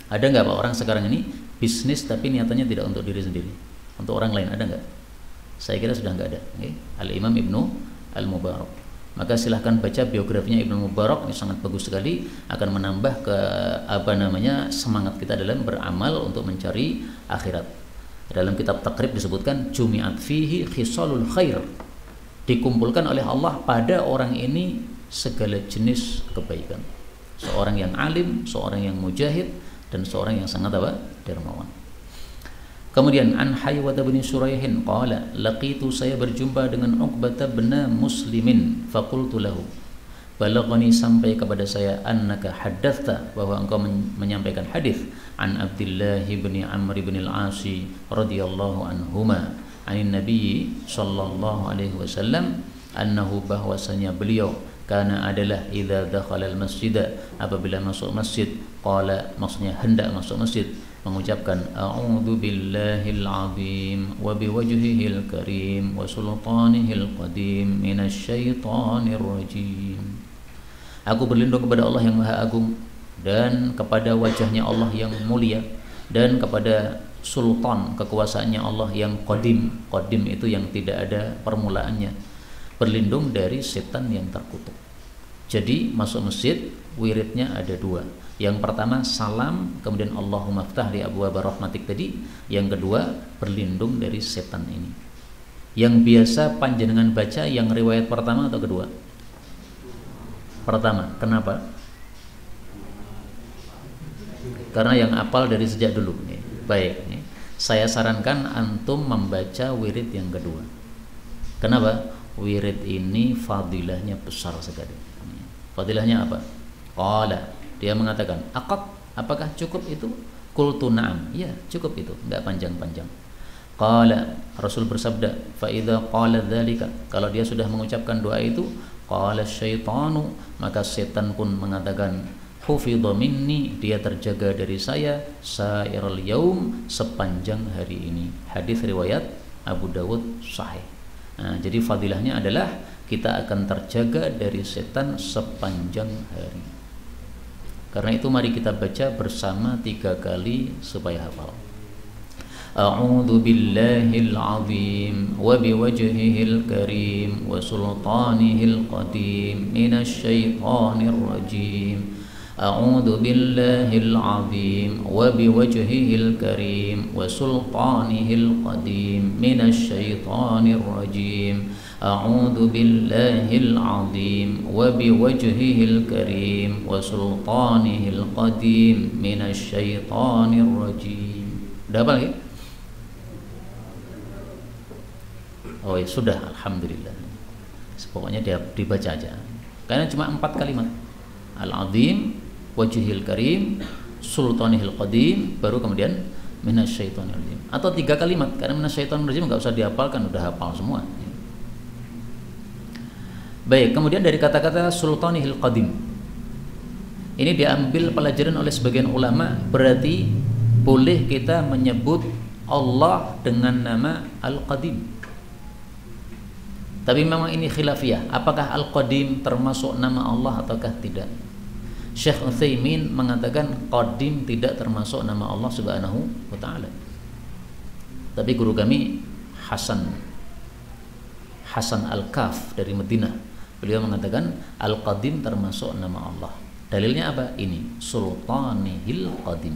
Ada nggak Pak orang sekarang ini bisnis tapi niatannya tidak untuk diri sendiri, untuk orang lain, ada nggak? Saya kira sudah nggak ada. Okay? Al-Imam Ibnu Al-Mubarak. Maka silahkan baca biografinya Ibnu Mubarak, ini sangat bagus sekali, akan menambah semangat kita dalam beramal untuk mencari akhirat. Dalam kitab Taqrib disebutkan jumi'at fihi khisalul khair, dikumpulkan oleh Allah pada orang ini segala jenis kebaikan. Seorang yang alim, seorang yang mujahid, dan seorang yang sangat dermawan. Kemudian an Haywat bin Suraihin qala laqitu, saya berjumpa dengan Uqbah bin Muslimin faqultu lahu, balaghani, sampai kepada saya, annaka haddatsta, bahwa engkau menyampaikan hadis, an Abdullah bin Amr bin al-As radhiyallahu anhuma anin Nabi sallallahu alaihi wasallam annahu, bahwasanya beliau karena adalah idza dakhala al-masjid, apabila masuk masjid, qala, maksudnya hendak masuk masjid, mengucapkan a'udzu billahil azim wa biwajhihil karim wa sultanihil qadim minasyaitonir rajim. Aku berlindung kepada Allah yang Maha Agung dan kepada wajahnya Allah yang mulia dan kepada sultan, kekuasaannya Allah yang qadim. Qadim itu yang tidak ada permulaannya. Berlindung dari setan yang terkutuk. Jadi masuk masjid wiridnya ada dua. Yang pertama salam, kemudian Allahumma ftah li abwaab rahmatik tadi. Yang kedua berlindung dari setan ini. Yang biasa panjenengan baca yang riwayat pertama atau kedua? Pertama. Kenapa? Karena yang apal dari sejak dulu. Baik, saya sarankan antum membaca wirid yang kedua. Kenapa? Wirid ini fadilahnya besar sekali. Fadilahnya apa? Qala, dia mengatakan, aqad, apakah cukup itu? Qultu na'am, ya cukup itu, enggak panjang-panjang. Qala, Rasul bersabda, fa idza qala dzalika, kalau dia sudah mengucapkan doa itu, qala syaitanu, maka setan pun mengatakan, hufidha minni, dia terjaga dari saya, sairal yaum, sepanjang hari ini. Hadis riwayat Abu Dawud sahih. Nah, jadi fadilahnya adalah kita akan terjaga dari setan sepanjang hari. Karena itu mari kita baca bersama 3 kali supaya hafal. A'udzu billahil azim wa biwajhihil karim wa sultanihil qadim minasy syaithanir rajim. A'udzu billahil azim wa biwajhihil karim wa sultanihil qadim minasy syaithanir rajim. A'udzu billahil azim wa biwajhihil karim wa sultanihil qadim minasy syaithanir rajim. Udah apa lagi? Oh ya sudah, alhamdulillah. Pokoknya dia dibaca aja. Karena cuma 4 kalimat. Al-azim, wajhihil karim, sultanihil qadim, baru kemudian minasyaitonir rajim. Atau 3 kalimat, karena minasyaitonir rajim enggak usah dihafalkan, udah hafal semua. Baik, kemudian dari kata-kata sultanihil qadim. Ini diambil pelajaran oleh sebagian ulama, berarti boleh kita menyebut Allah dengan nama Al-Qadim. Tapi memang ini khilafiyah, apakah Al-Qadim termasuk nama Allah ataukah tidak? Syekh Utsaimin mengatakan Qadim tidak termasuk nama Allah Subhanahu wa taala. Tapi guru kami Hasan Al-Kaf dari Madinah, beliau mengatakan Al-Qadim termasuk nama Allah. Dalilnya apa? Ini Sultanihil Qadim.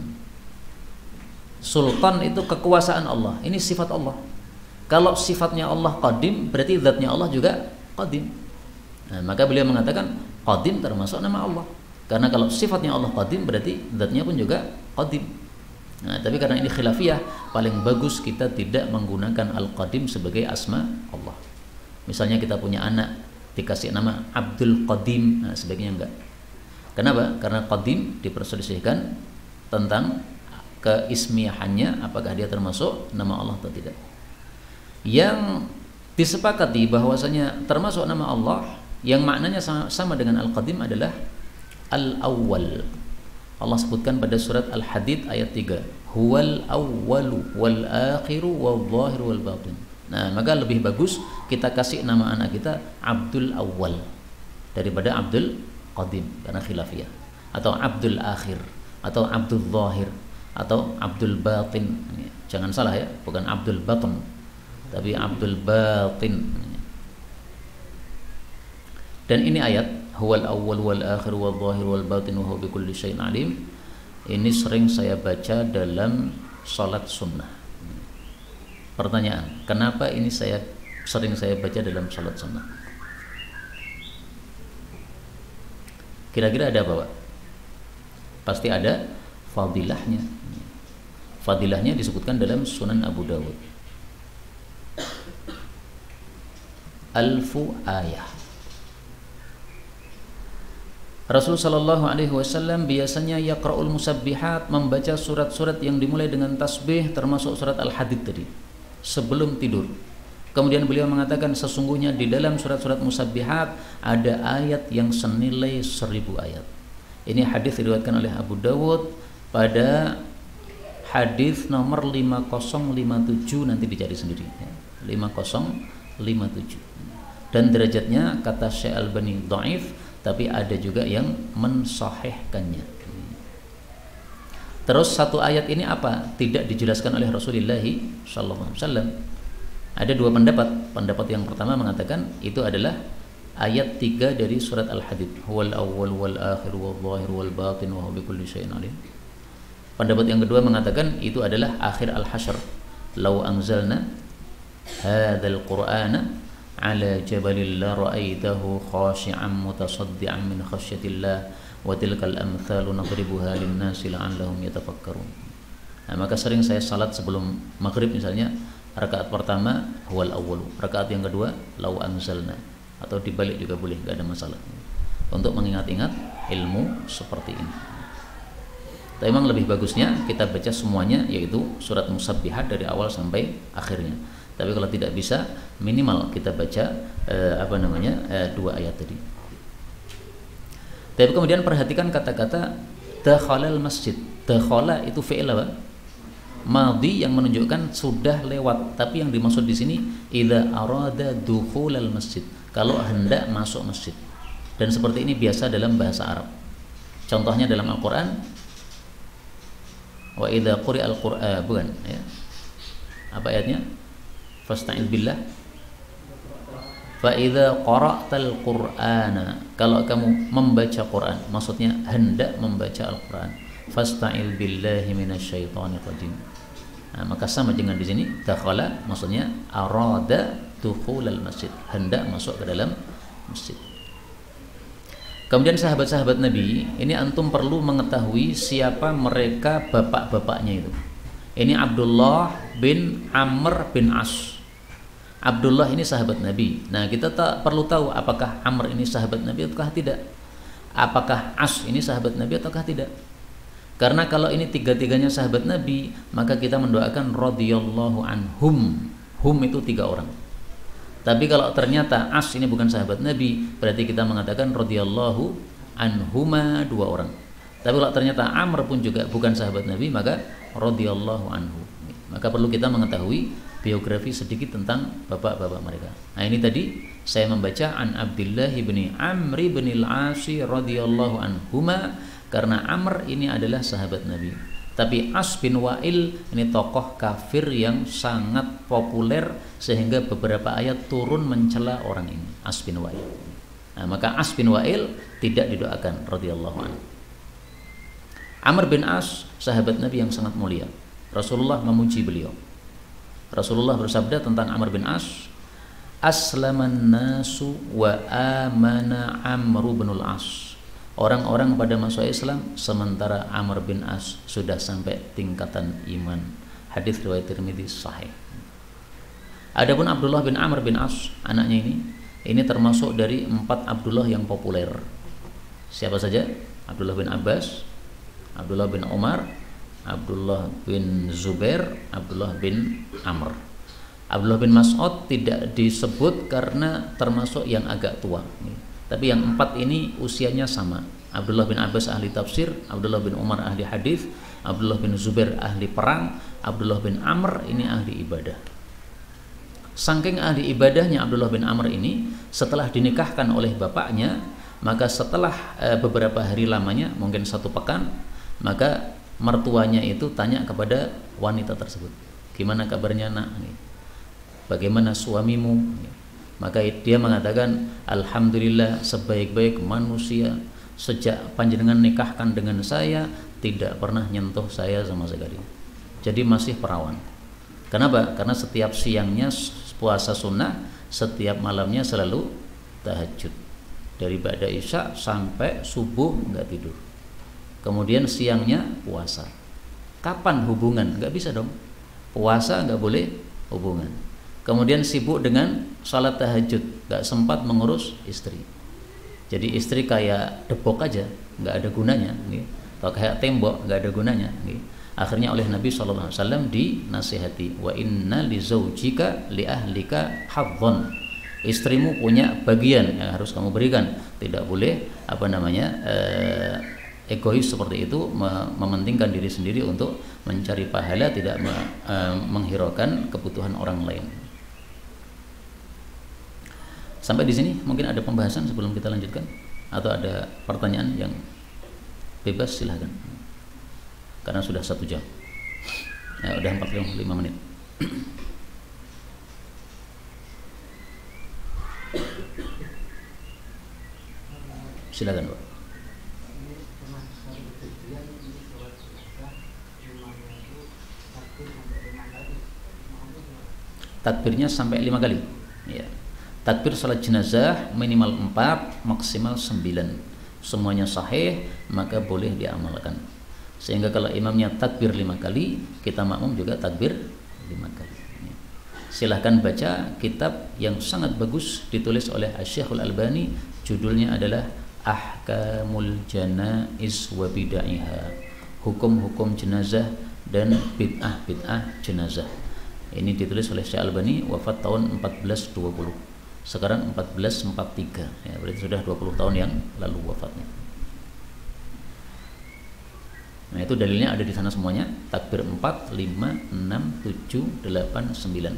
Sultan itu kekuasaan Allah, ini sifat Allah. Kalau sifatnya Allah qadim, berarti zatnya Allah juga qadim. Nah, maka beliau mengatakan qadim termasuk nama Allah. Karena kalau sifatnya Allah qadim, berarti zatnya pun juga qadim. Nah, tapi karena ini khilafiyah, paling bagus kita tidak menggunakan al-qadim sebagai asma Allah. Misalnya kita punya anak, dikasih nama Abdul Qadim, nah sebaiknya enggak. Kenapa? Karena qadim diperselisihkan tentang keismiyahannya, apakah dia termasuk nama Allah atau tidak. Yang disepakati bahwasanya termasuk nama Allah yang maknanya sama dengan Al-Qadim adalah Al-Awwal. Allah sebutkan pada surat Al-Hadid ayat 3, Huwal awwalu wal akhiru wal zahiru wal batin. Nah, maka lebih bagus kita kasih nama anak kita Abdul Awwal daripada Abdul Qadim karena khilafiyah, atau Abdul Akhir, atau Abdul Zahir, atau Abdul Batin. Jangan salah ya, bukan Abdul Batin, tapi Abdul Batin. Dan ini ayat Huwal awwal wal akhir wal zahir wal batin wa huwa bikulli syai'in alim. Ini sering saya baca dalam salat sunnah. Pertanyaan, kenapa ini sering saya baca dalam salat sunnah? Kira-kira ada apa, Pak? Pasti ada fadilahnya. Fadilahnya disebutkan dalam Sunan Abu Dawud. Alfu ayah. Rasul sallallahu alaihi wasallam biasanya yaqra'ul musabbihat, membaca surat-surat yang dimulai dengan tasbih, termasuk surat Al-Hadid tadi, sebelum tidur. Kemudian beliau mengatakan sesungguhnya di dalam surat-surat musabbihat ada ayat yang senilai 1000 ayat. Ini hadis diriwayatkan oleh Abu Dawud pada hadis nomor 5057, nanti dicari sendiri ya. 5057. Dan derajatnya kata Syekh Albani dhaif, tapi ada juga yang mensahihkannya. Terus satu ayat ini apa? Tidak dijelaskan oleh Rasulullah sallallahu alaihi wasallam. Ada 2 pendapat. Pendapat yang pertama mengatakan itu adalah ayat 3 dari surat Al-Hadid, Huwal awwal wal akhir wal zahir wal batin wa huwa bikulli syai'in alim. Pendapat yang kedua mengatakan itu adalah akhir Al-Hasyr, Law anzalna hadzal qur'ana ala jabalin la ra'aitahu khashi'an mutasaddian min khasyatillah wa tilkal amthalu nadribuha lin-nasi la'allahum yatafakkarun. Nah, maka sering saya salat sebelum maghrib misalnya, rakaat pertama huwal awwal, rakaat yang kedua law anzalna, atau dibalik juga boleh, enggak ada masalah. untuk mengingat-ingat ilmu seperti ini. Tapi memang lebih bagusnya kita baca semuanya, yaitu surat Musabbihat dari awal sampai akhirnya. Tapi kalau tidak bisa, minimal kita baca 2 ayat tadi. Tapi kemudian perhatikan kata-kata dakhalal masjid. Dakhala itu fi'il apa? Madhi yang menunjukkan sudah lewat. Tapi yang dimaksud di sini idza arada dukhulal masjid, kalau hendak masuk masjid. Dan seperti ini biasa dalam bahasa Arab. Contohnya dalam Al-Qur'an, wa idza quri'al Qur'an, bukan ya. Apa ayatnya? Fasta'id billah. Fa idza qara'tal Qur'ana, kalau kamu membaca Quran, maksudnya hendak membaca Al-Qur'an, fasta'il billahi minasyaitonir rajim. Nah, maka sama dengan di sini, dakhala maksudnya arada dukhulal masjid, hendak masuk ke dalam masjid. Kemudian sahabat-sahabat Nabi, ini antum perlu mengetahui siapa mereka bapak-bapaknya itu. Ini Abdullah bin Amr bin As. Abdullah ini sahabat Nabi. Nah, kita perlu tahu apakah Amr ini sahabat Nabi ataukah tidak. Apakah As ini sahabat Nabi ataukah tidak. Karena kalau ini tiga-tiganya sahabat Nabi, maka kita mendoakan radhiyallahu anhum. Hum itu 3 orang. Tapi kalau ternyata As ini bukan sahabat Nabi, berarti kita mengatakan radhiyallahu anhuma 2 orang. Tapi kalau ternyata Amr pun juga bukan sahabat Nabi, maka radhiyallahu anhu. Maka perlu kita mengetahui biografi sedikit tentang bapak-bapak mereka. Nah, ini tadi saya membaca an Abdullah bin Amr bin al-As radhiyallahu anhuma, karena Amr ini adalah sahabat Nabi. Tapi As bin Wa'il ini tokoh kafir yang sangat populer sehingga beberapa ayat turun mencela orang ini, As bin Wa'il. Nah, maka As bin Wa'il tidak didoakan radhiyallahu anhu. Amr bin As sahabat Nabi yang sangat mulia. Rasulullah memuji beliau. Rasulullah bersabda tentang Amr bin As, aslaman nasu wa amana Amr bin al-As. Orang-orang pada masuk Islam sementara Amr bin As sudah sampai tingkatan iman. Hadis riwayat Tirmidzi sahih. Adapun Abdullah bin Amr bin As, anaknya ini termasuk dari 4 Abdullah yang populer. Siapa saja? Abdullah bin Abbas, Abdullah bin Umar, Abdullah bin Zubair, Abdullah bin Amr. Abdullah bin Mas'ud tidak disebut karena termasuk yang agak tua. Tapi yang 4 ini usianya sama. Abdullah bin Abbas ahli tafsir, Abdullah bin Umar ahli hadis, Abdullah bin Zubair ahli perang, Abdullah bin Amr ini ahli ibadah. Saking ahli ibadahnya Abdullah bin Amr ini, setelah dinikahkan oleh bapaknya, maka setelah beberapa hari lamanya, mungkin 1 pekan, maka mertuanya itu tanya kepada wanita tersebut, gimana kabarnya nak, bagaimana suamimu? Maka dia mengatakan, alhamdulillah sebaik-baik manusia, sejak panjenengan nikahkan dengan saya tidak pernah nyentuh saya sama sekali, jadi masih perawan. Kenapa? Karena setiap siangnya puasa sunnah, setiap malamnya selalu tahajud, dari ba'da isya sampai subuh nggak tidur. Kemudian siangnya puasa. Kapan hubungan? Nggak bisa dong. Puasa nggak boleh hubungan. Kemudian sibuk dengan salat tahajud, nggak sempat mengurus istri. Jadi istri kayak debok aja, nggak ada gunanya, atau kayak tembok, nggak ada gunanya. Akhirnya oleh Nabi SAW dinasihati, wa inna li zaujika li ahlika hadzon. Istrimu punya bagian yang harus kamu berikan. Tidak boleh egois seperti itu, mementingkan diri sendiri untuk mencari pahala, tidak menghiraukan kebutuhan orang lain. Sampai di sini mungkin ada pembahasan sebelum kita lanjutkan, atau ada pertanyaan yang bebas, silahkan. Karena sudah 1 jam. Ya, udah 45 menit. Silakan, Pak. Takbirnya sampai 5 kali. Ya. Takbir salat jenazah minimal 4, maksimal 9. Semuanya sahih, maka boleh diamalkan. Sehingga kalau imamnya takbir 5 kali, kita makmum juga takbir 5 kali. Silahkan baca kitab yang sangat bagus ditulis oleh Asy-Syaikh Al-Albani, judulnya adalah ahkamul janaiz wa bid'aiha, hukum-hukum jenazah dan bid'ah jenazah. Ini ditulis oleh Syekh Albani, wafat tahun 1420. Sekarang 1443, ya, berarti sudah 20 tahun yang lalu wafatnya. Nah, itu dalilnya ada di sana semuanya. Takbir 4, 5, 6, 7, 8, 9.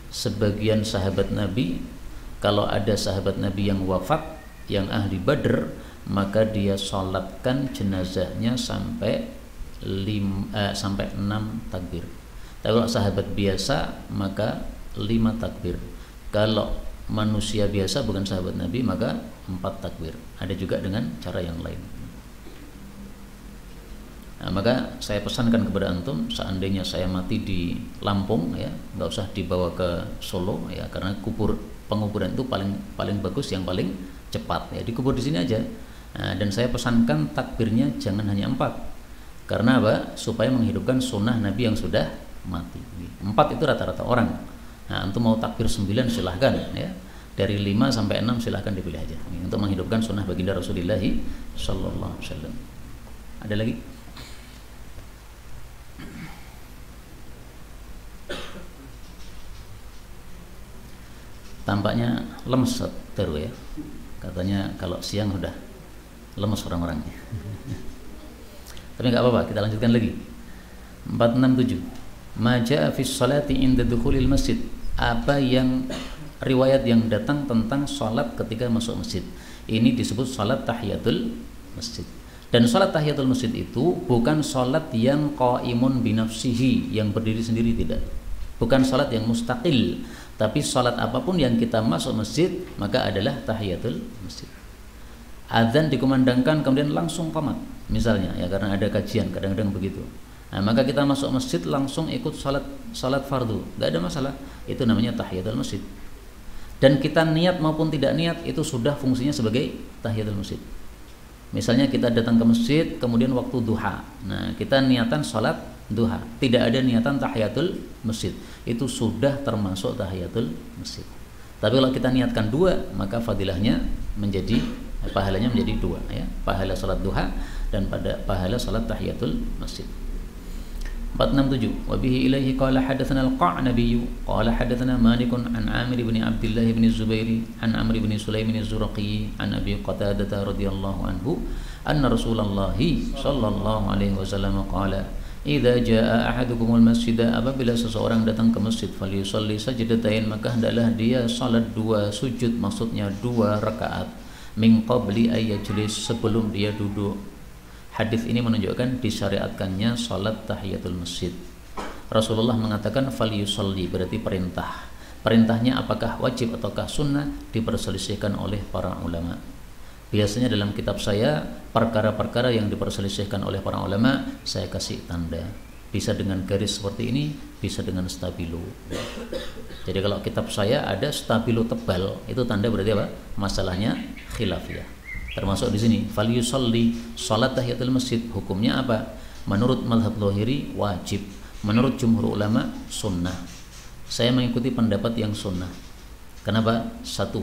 Sebagian sahabat Nabi, kalau ada sahabat Nabi yang wafat, yang ahli Badr, maka dia sholatkan jenazahnya sampai 6 takbir. Tapi kalau sahabat biasa maka 5 takbir. Kalau manusia biasa bukan sahabat Nabi maka 4 takbir. Ada juga dengan cara yang lain. Nah, maka saya pesankan kepada antum, seandainya saya mati di Lampung, ya, nggak usah dibawa ke Solo, ya, karena penguburan itu paling bagus, yang paling cepat, ya, dikubur di sini aja. Nah, dan saya pesankan takbirnya jangan hanya 4, karena apa? Supaya menghidupkan sunnah Nabi yang sudah mati. 4 itu rata-rata orang. Nah, antum mau takbir 9 silahkan, ya. Dari 5 sampai 6 silahkan dipilih aja, untuk menghidupkan sunnah baginda Rasulullah sallallahu alaihi wasallam. Ada lagi? Tampaknya lemes terus, ya. Katanya kalau siang sudah lemes orang-orangnya. Tapi nggak apa-apa, kita lanjutkan lagi. 467. Maja fi sholati inda dukhulil masjid. Apa yang riwayat yang datang tentang sholat ketika masuk masjid. Ini disebut sholat tahiyatul masjid. Dan sholat tahiyatul masjid itu bukan sholat yang qaimun binafsihi, yang berdiri sendiri, tidak. Bukan sholat yang mustaqil. Tapi sholat apapun yang kita masuk masjid maka adalah tahiyatul masjid. Adzan dikumandangkan kemudian langsung qomat, misalnya, ya, karena ada kajian, kadang-kadang begitu. Nah, maka kita masuk masjid langsung ikut sholat fardu, nggak ada masalah. Itu namanya tahiyatul masjid. Dan kita niat maupun tidak niat itu sudah fungsinya sebagai tahiyatul masjid. Misalnya kita datang ke masjid kemudian waktu duha, nah kita niatan sholat duha, tidak ada niatan tahiyatul masjid, itu sudah termasuk tahiyatul masjid. Tapi kalau kita niatkan 2, maka fadilahnya menjadi, pahalanya menjadi 2, ya, pahala salat duha dan pada pahala salat tahiyatul masjid. 467. Wa bihi ilaihi qala hadatsana al-Qa'nabi qala hadatsana Malik an Amir bin Abdullah bin Zubair an Amr bin Sulaim az-Zurqi an Abi Qatadah radhiyallahu anhu anna Rasulullah sallallahu alaihi wasallam qala idza jaa ahadukumul masjida, apabila seseorang datang ke masjid, falyusalli sajdatain, maka hendaklah dia salat 2 sujud, maksudnya 2 rakaat, min qabli ayyajlis, sebelum dia duduk. Hadis ini menunjukkan disyariatkannya salat tahiyatul masjid. Rasulullah mengatakan falyusalli, berarti perintah. Perintahnya apakah wajib ataukah sunnah diperselisihkan oleh para ulama. Biasanya dalam kitab saya perkara-perkara yang diperselisihkan oleh para ulama saya kasih tanda, bisa dengan garis seperti ini, bisa dengan stabilo. Jadi kalau kitab saya ada stabilo tebal, itu tanda berarti apa? Masalahnya khilafiyah. Termasuk di sini falyusalli, salat tahiyatul masjid, hukumnya apa? Menurut mazhab Zahiri wajib, menurut jumhur ulama sunnah. Saya mengikuti pendapat yang sunnah. Kenapa? 1,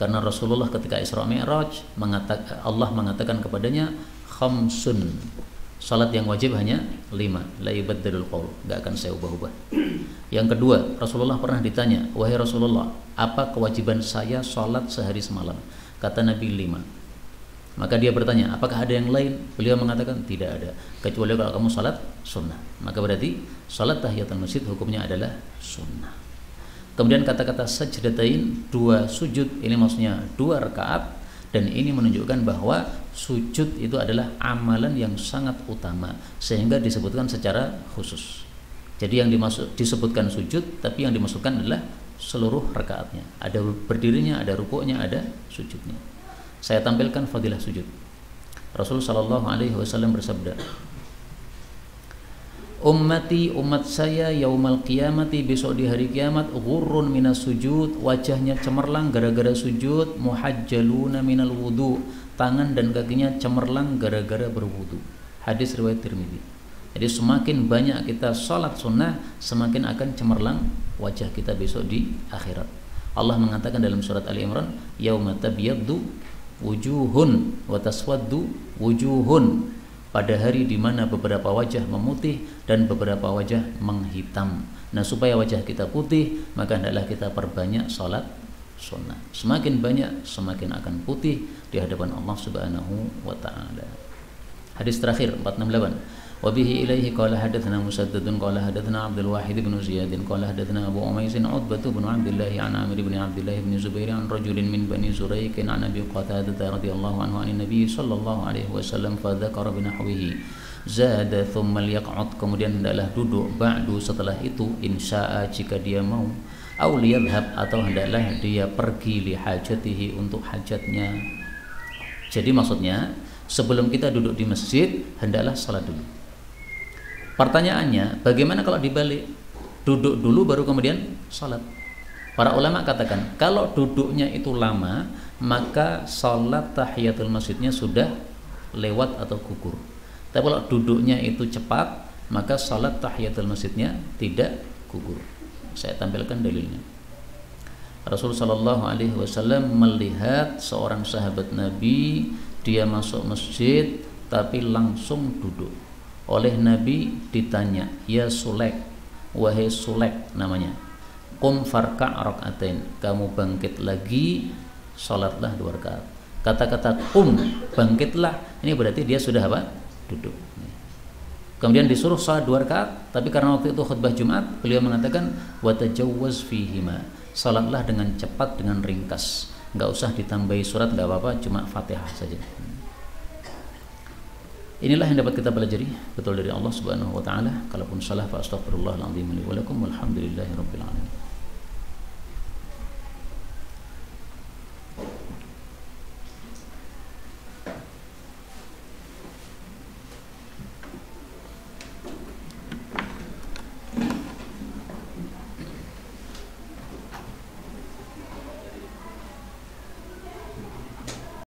karena Rasulullah ketika Isra Mi'raj Allah mengatakan kepadanya khamsun, salat yang wajib hanya 5, la yubaddalul qaul, enggak akan saya ubah-ubah. Yang kedua, Rasulullah pernah ditanya, wahai Rasulullah, apa kewajiban saya salat sehari semalam? Kata Nabi 5. Maka dia bertanya, apakah ada yang lain? Beliau mengatakan tidak ada, kecuali kalau kamu salat sunnah. Maka berarti salat tahiyatul masjid hukumnya adalah sunnah. Kemudian kata-kata sajdatain, 2 sujud, ini maksudnya 2 rakaat, dan ini menunjukkan bahwa sujud itu adalah amalan yang sangat utama, sehingga disebutkan secara khusus. Jadi yang disebutkan sujud, tapi yang dimasukkan adalah seluruh rakaatnya. Ada berdirinya, ada rukuknya, ada sujudnya. Saya tampilkan fadilah sujud. Rasul sallallahu alaihi wasallam bersabda, ummati, umat saya, yaumal qiyamati, besok di hari kiamat, ghurrun minas sujud, wajahnya cemerlang gara-gara sujud, muhajjaluna minal wudu, tangan dan kakinya cemerlang gara-gara berwudu. Hadis riwayat Tirmidzi. Jadi semakin banyak kita salat sunnah, semakin akan cemerlang wajah kita besok di akhirat. Allah mengatakan dalam surat Ali Imran, yauma tabyaddu wujuhun wa taswaddu wujuhun. Pada hari di mana beberapa wajah memutih dan beberapa wajah menghitam. Nah, supaya wajah kita putih, maka hendaklah kita perbanyak salat sunnah. Semakin banyak, semakin akan putih di hadapan Allah Subhanahu wa taala. Hadis terakhir 468. Wa bihi ilaihi qala hadatsana Musaddadun qala hadatsana Abdul Wahid bin Ziyad qala hadatsana Abu Umais Utbah bin Abdullah an Amir bin Abdullah bin Zubair an rajulin min Bani Zurayq an Abi Qatadah radhiyallahu anhu an Nabi sallallahu alaihi wasallam fa dzakara binahwihi zada thumma liyaq'ud, kemudian hendaklah duduk ba'du setelah itu insya'a jika dia mau, aw liyadhhab atau hendaklah dia pergi li hajatihi untuk hajatnya. Jadi maksudnya sebelum kita duduk di masjid hendaklah salat dulu. Pertanyaannya, bagaimana kalau dibalik? Duduk dulu baru kemudian salat. Para ulama katakan, kalau duduknya itu lama, maka salat tahiyatul masjidnya sudah lewat atau gugur. Tapi kalau duduknya itu cepat, maka salat tahiyatul masjidnya tidak gugur. Saya tampilkan dalilnya. Rasulullah Shallallahu Alaihi Wasallam melihat seorang sahabat Nabi, dia masuk masjid tapi langsung duduk. Oleh Nabi ditanya, ya Sulek, wahai Sulek namanya, qum farka' rak'atain, kamu bangkit lagi, salatlah 2 rakaat. Kata-kata qum, bangkitlah, ini berarti dia sudah apa? Duduk. Kemudian disuruh salat 2 rakaat, tapi karena waktu itu khutbah Jumat, beliau mengatakan wa tajawwaz fihima, salatlah dengan cepat, dengan ringkas, enggak usah ditambahi surat, enggak apa-apa, cuma Fatihah saja. Inilah yang dapat kita pelajari betul dari Allah Subhanahu wa taala. Kalaupun salah fa astaghfirullahal azim li wa lakum walhamdulillahirabbil alamin.